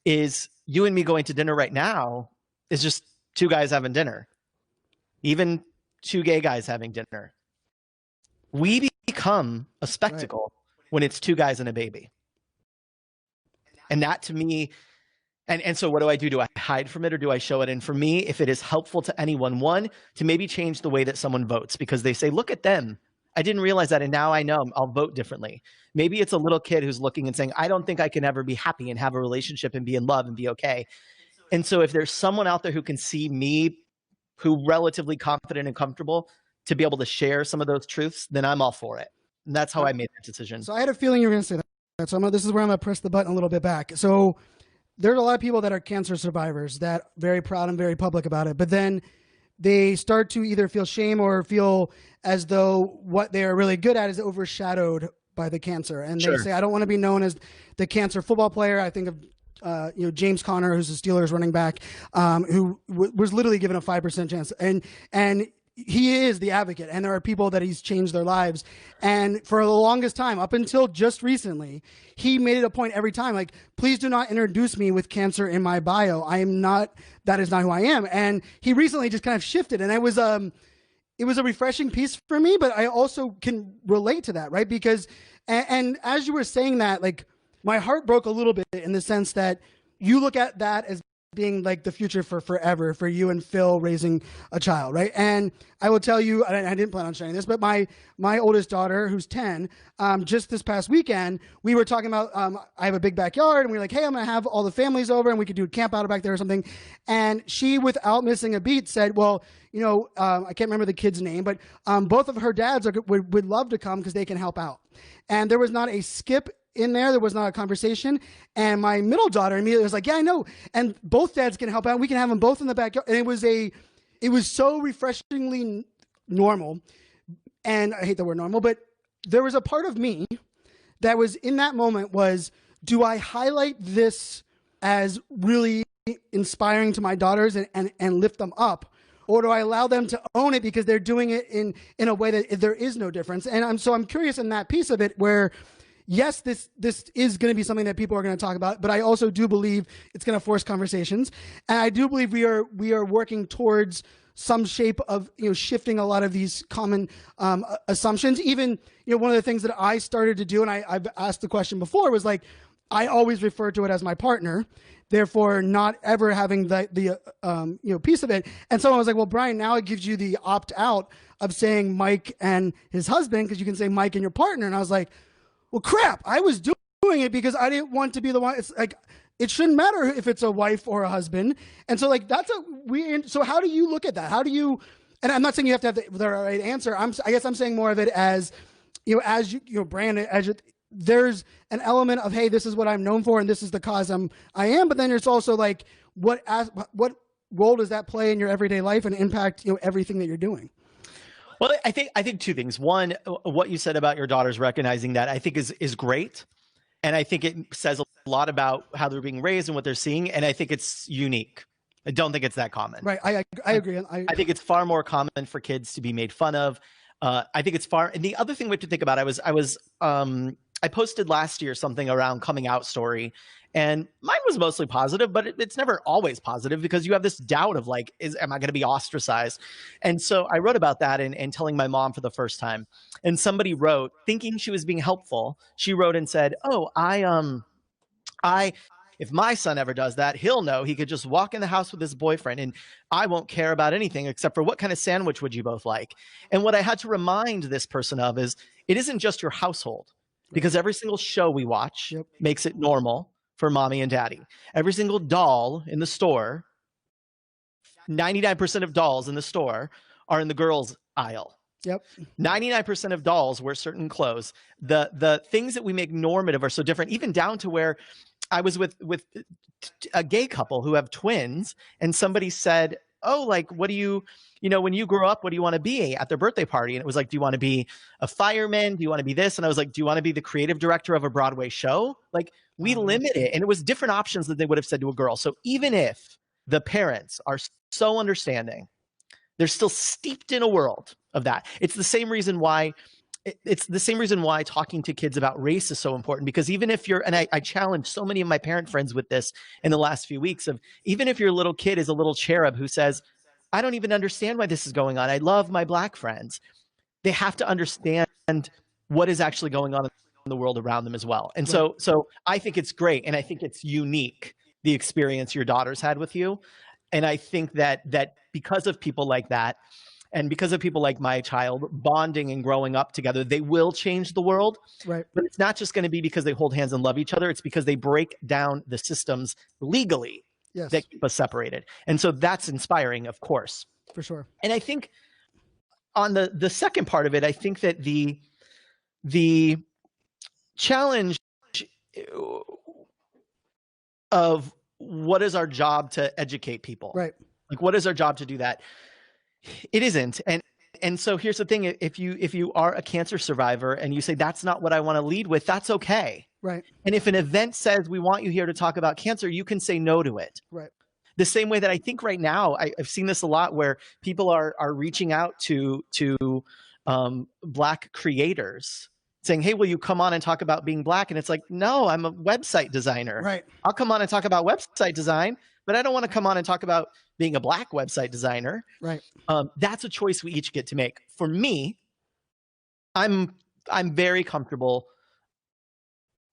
B: is you and me going to dinner right now is just two guys having dinner, even two gay guys having dinner. We become a spectacle when it's two guys and a baby. And that to me, and so what do I do? Do I hide from it or do I show it? And for me, if it is helpful to anyone, one, to maybe change the way that someone votes, because they say, look at them. I didn't realize that, and now I know I'll vote differently. Maybe it's a little kid who's looking and saying, I don't think I can ever be happy and have a relationship and be in love and be okay. And so if there's someone out there who can see me, who relatively confident and comfortable to be able to share some of those truths, then I'm all for it. And that's how I made that decision.
A: So I had a feeling you were going to say that. So this is where I'm going to press the button a little bit back. So there's a lot of people that are cancer survivors that are very proud and very public about it, but then they start to either feel shame or feel as though what they are really good at is overshadowed by the cancer. And they say, I don't want to be known as the cancer football player. I think of James Conner, who's the Steelers running back, who was literally given a 5% chance. And he is the advocate, and there are people that he's changed their lives. And for the longest time, up until just recently, he made it a point every time, like, please do not introduce me with cancer in my bio. That is not who I am. And he recently just kind of shifted, and it was a refreshing piece for me, but I also can relate to that, right? Because, and as you were saying that, like, my heart broke a little bit in the sense that you look at that as being like the future for forever for you and Phil raising a child, right? And I will tell you, I didn't plan on sharing this, but my oldest daughter, who's 10, just this past weekend, we were talking about, I have a big backyard, and we were like, hey, I'm going to have all the families over, and we could do a camp out back there or something. And she, without missing a beat, said, well, I can't remember the kid's name, but both of her dads would love to come because they can help out. And there was not a skip in there. There was not a conversation. And my middle daughter immediately was like, yeah, I know. And both dads can help out. We can have them both in the backyard. And it was so refreshingly normal. And I hate the word normal, but there was a part of me that was in that moment was, do I highlight this as really inspiring to my daughters and lift them up? Or do I allow them to own it because they're doing it in a way that there is no difference? And I'm curious in that piece of it where, yes, this is going to be something that people are going to talk about, but I also do believe it's going to force conversations. And I do believe we are working towards some shape of, shifting a lot of these common assumptions. Even, one of the things that I started to do, and I've asked the question before, was like, I always refer to it as my partner, therefore not ever having the piece of it. And someone was like, well, Brian, now it gives you the opt out of saying Mike and his husband, because you can say Mike and your partner. And I was like, well, crap, I was doing it because I didn't want to be the one. It's like, it shouldn't matter if it's a wife or a husband. And so like, that's a weird, so how do you look at that? How do you, and I'm not saying you have to have the right answer. I guess I'm saying more of it as, as you brand it, there's an element of, hey, this is what I'm known for, and this is the cause I am. But then there's also like, what role does that play in your everyday life and impact, everything that you're doing?
B: Well, I think two things. One, what you said about your daughters recognizing that, I think is great. And I think it says a lot about how they're being raised and what they're seeing. And I think it's unique. I don't think it's that common.
A: Right. I agree.
B: I think it's far more common for kids to be made fun of. I think it's far. And the other thing we have to think about, I posted last year something around coming out story, and mine was mostly positive, but it's never always positive because you have this doubt of like, am I going to be ostracized? And so I wrote about that and telling my mom for the first time. And somebody wrote, thinking she was being helpful, she wrote and said, oh, if my son ever does that, he'll know he could just walk in the house with his boyfriend and I won't care about anything except for what kind of sandwich would you both like? And what I had to remind this person of is it isn't just your household, because every single show we watch makes it normal for mommy and daddy. Every single doll in the store, 99% of dolls in the store are in the girls' aisle. 99% of dolls wear certain clothes. The things that we make normative are so different, even down to where I was with a gay couple who have twins, and somebody said, oh, like, what do you, when you grow up, what do you want to be at their birthday party? And it was like, do you want to be a fireman? Do you want to be this? And I was like, do you want to be the creative director of a Broadway show? Like, we limit it. And it was different options that they would have said to a girl. So even if the parents are so understanding, they're still steeped in a world of that. It's the same reason why talking to kids about race is so important, because even if you're, and I challenge so many of my parent friends with this in the last few weeks, of even if your little kid is a little cherub who says, I don't even understand why this is going on, I love my Black friends, they have to understand what is actually going on in the world around them as well. And so I think it's great. And I think it's unique, the experience your daughters had with you. And I think that because of people like that, and because of people like my child bonding and growing up together, they will change the world.
A: Right.
B: But it's not just going to be because they hold hands and love each other. It's because they break down the systems legally that keep us separated. And so that's inspiring, of course.
A: For sure.
B: And I think on the second part of it, I think that the challenge of what is our job to educate people?
A: Right.
B: Like, what is our job to do that? It isn't. And so here's the thing. If you are a cancer survivor and you say, that's not what I want to lead with, that's okay.
A: Right.
B: And if an event says, we want you here to talk about cancer, you can say no to it.
A: Right.
B: The same way that I think right now, I've seen this a lot where people are reaching out to Black creators saying, hey, will you come on and talk about being Black? And it's like, no, I'm a website designer.
A: Right.
B: I'll come on and talk about website design, but I don't want to come on and talk about being a Black website designer.
A: Right.
B: That's a choice we each get to make. For me, I'm very comfortable.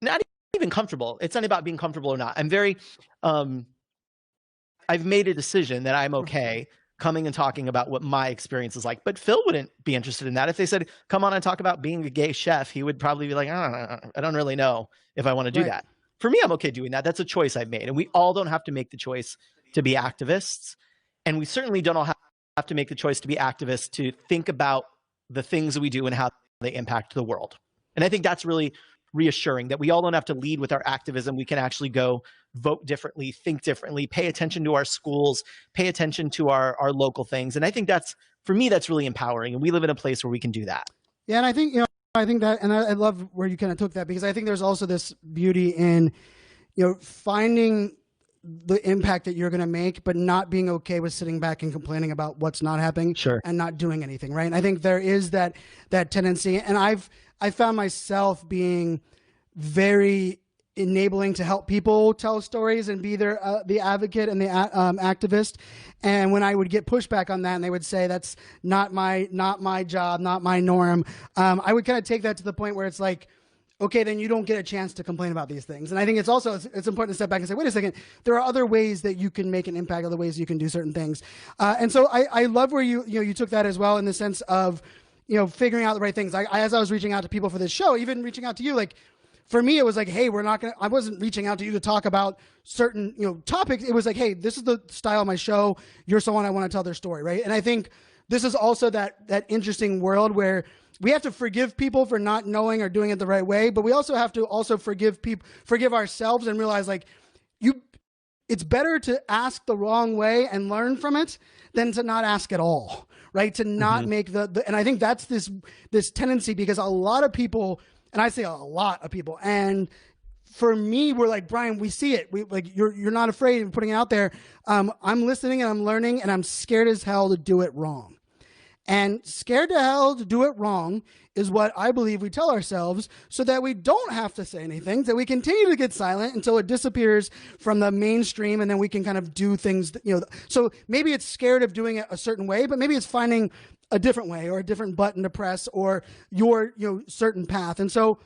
B: Not even comfortable. It's not about being comfortable or not. I'm very, I've made a decision that I'm okay coming and talking about what my experience is like. But Phil wouldn't be interested in that. If they said, come on and talk about being a gay chef, he would probably be like, I don't really know if I want to do that. For me, I'm okay doing that. That's a choice I've made. And we all don't have to make the choice to be activists. And we certainly don't all have to make the choice to be activists to think about the things that we do and how they impact the world. And I think that's really reassuring, that we all don't have to lead with our activism. We can actually go vote differently, think differently, pay attention to our schools, pay attention to our local things. And I think that's, for me, that's really empowering. And we live in a place where we can do that.
A: Yeah. And I think, I think that, and I love where you kind of took that, because I think there's also this beauty in, finding the impact that you're going to make, but not being okay with sitting back and complaining about what's not happening and not doing anything. Right. And I think there is that tendency. And I found myself being very enabling to help people tell stories and be the advocate and the activist. And when I would get pushback on that and they would say, that's not my job, not my norm, I would kind of take that to the point where it's like, okay, then you don't get a chance to complain about these things. And I think it's important to step back and say, wait a second, there are other ways that you can make an impact, other ways you can do certain things. And so I love where you took that as well, in the sense of, figuring out the right things. As I was reaching out to people for this show, even reaching out to you, like, for me, it was like, hey, I wasn't reaching out to you to talk about certain, topics. It was like, hey, this is the style of my show. You're someone I want to tell their story, right? And I think this is also that interesting world where we have to forgive people for not knowing or doing it the right way, but we also have to forgive ourselves and realize like it's better to ask the wrong way and learn from it than to not ask at all, right? To not make and I think that's this tendency, because a lot of people, and I say a lot of people, and for me, we're like, Brian, we see it. We like, you're not afraid of putting it out there. I'm listening and I'm learning, and I'm scared as hell to do it wrong. And scared to hell to do it wrong is what I believe we tell ourselves, so that we don't have to say anything, that we continue to get silent until it disappears from the mainstream, and then we can kind of do things, so maybe it's scared of doing it a certain way, but maybe it's finding a different way or a different button to press or your, certain path. And so,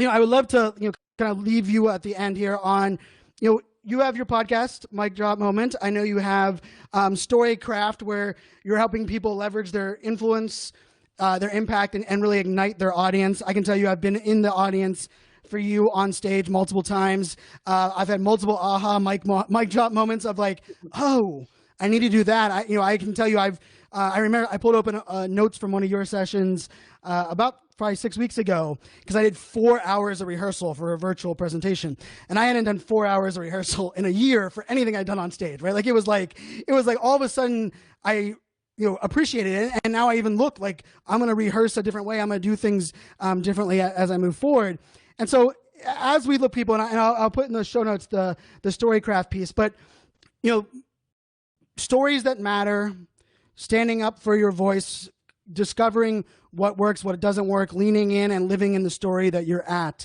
A: I would love to, kind of leave you at the end here on, you have your podcast, Mic Drop Moment. I know you have Storycraft, where you're helping people leverage their influence, their impact, and really ignite their audience. I can tell you I've been in the audience for you on stage multiple times. I've had multiple mic drop moments of like, oh, I need to do that. I can tell you I remember I pulled open notes from one of your sessions about probably 6 weeks ago, because I did 4 hours of rehearsal for a virtual presentation, and I hadn't done 4 hours of rehearsal in a year for anything I'd done on stage, right? Like it was like all of a sudden I appreciated it, and now I even look like I'm going to rehearse a different way. I'm going to do things differently as I move forward. And so as we look people, and I'll put in the show notes the Storycraft piece, but stories that matter, standing up for your voice, discovering what works, what doesn't work, leaning in and living in the story that you're at.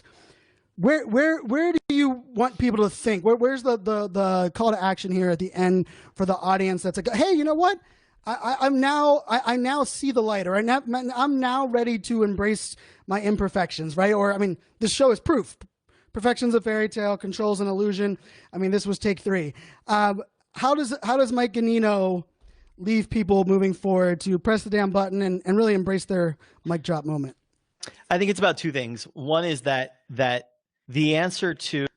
A: Where do you want people to think? Where's the call to action here at the end for the audience? That's like, hey, you know what? I now see the light, or I'm now ready to embrace my imperfections, right? Or this show is proof. Perfection's a fairy tale, control's an illusion. This was take 3. How does Mike Ganino leave people moving forward to press the damn button and really embrace their mic drop moment?
B: I think it's about 2 things. One is that the answer to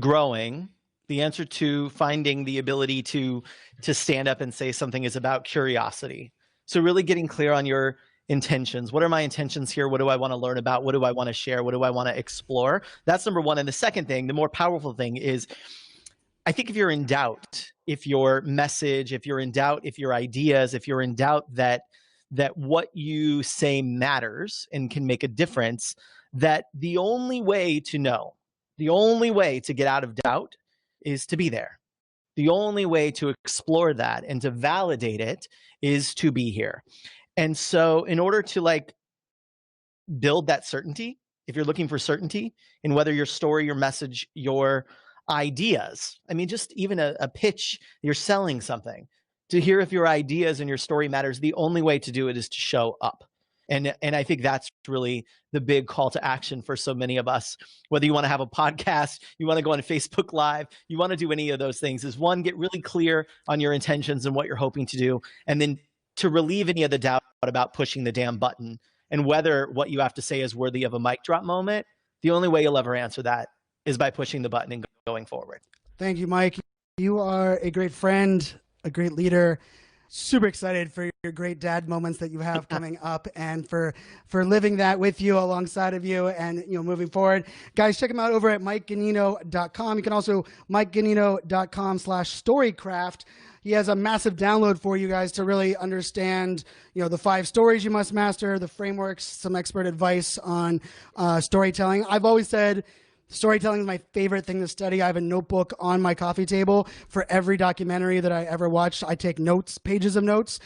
B: growing, the answer to finding the ability to stand up and say something is about curiosity. So really getting clear on your intentions. What are my intentions here? What do I want to learn about? What do I want to share? What do I want to explore? That's number 1. And the second thing, the more powerful thing, is I think if you're in doubt, if your message, if you're in doubt, if your ideas, if you're in doubt that what you say matters and can make a difference, that the only way to know, the only way to get out of doubt is to be there. The only way to explore that and to validate it is to be here. And so in order to build that certainty, if you're looking for certainty in whether your story, your message, your ideas, just even a pitch, you're selling something, to hear if your ideas and your story matters, the only way to do it is to show up. And I think that's really the big call to action for so many of us. Whether you want to have a podcast, you want to go on Facebook Live, you want to do any of those things, is 1, get really clear on your intentions and what you're hoping to do. And then to relieve any of the doubt about pushing the damn button and whether what you have to say is worthy of a mic drop moment, the only way you'll ever answer that is by pushing the button and going forward.
A: Thank you, Mike. You are a great friend, a great leader. Super excited for your great dad moments that you have coming up, and for living that with you, alongside of you, and moving forward. Guys, check him out over at MikeGanino.com. You can also MikeGanino.com/storycraft. He has a massive download for you guys to really understand, the 5 stories you must master, the frameworks, some expert advice on storytelling. I've always said storytelling is my favorite thing to study. I have a notebook on my coffee table for every documentary that I ever watched. I take notes, pages of notes.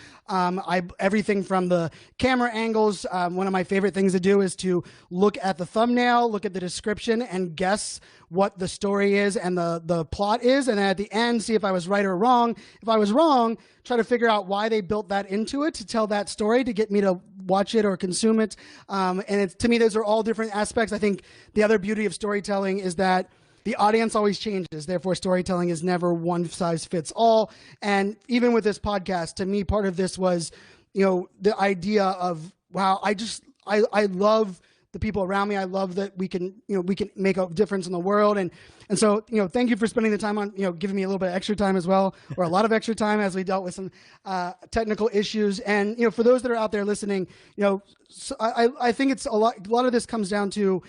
A: Everything from the camera angles. One of my favorite things to do is to look at the thumbnail, look at the description, and guess what the story is and the plot is. And then at the end, see if I was right or wrong. If I was wrong, try to figure out why they built that into it to tell that story, to get me to watch it or consume it. And to me, those are all different aspects. I think the other beauty of storytelling is that the audience always changes. Therefore, storytelling is never one size fits all. And even with this podcast, to me, part of this was, the idea of, wow, I love the people around me. I love that we can make a difference in the world. And so, thank you for spending the time on, giving me a little bit of extra time as well, or a lot of extra time as we dealt with some technical issues. And, for those that are out there listening, so I think it's a lot of this comes down to,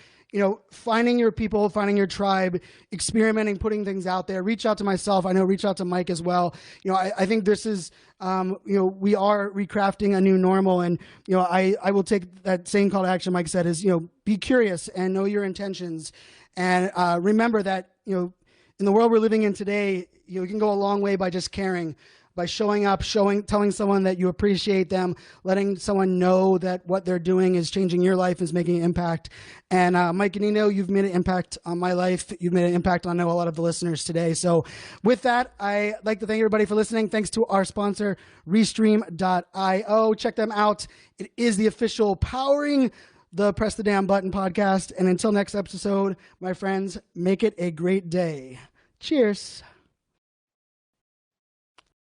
A: finding your people, finding your tribe, experimenting, putting things out there. Reach out to myself. I know, reach out to Mike as well. I think this is, we are recrafting a new normal. And, I will take that same call to action Mike said is, be curious and know your intentions. And remember that, in the world we're living in today, you can go a long way by just caring, by showing up, telling someone that you appreciate them, letting someone know that what they're doing is changing your life, is making an impact. And Mike Ganino, you've made an impact on my life. You've made an impact on, I know, a lot of the listeners today. So with that, I'd like to thank everybody for listening. Thanks to our sponsor, Restream.io. Check them out. It is the official powering the Press the Damn Button podcast. And until next episode, my friends, make it a great day. Cheers.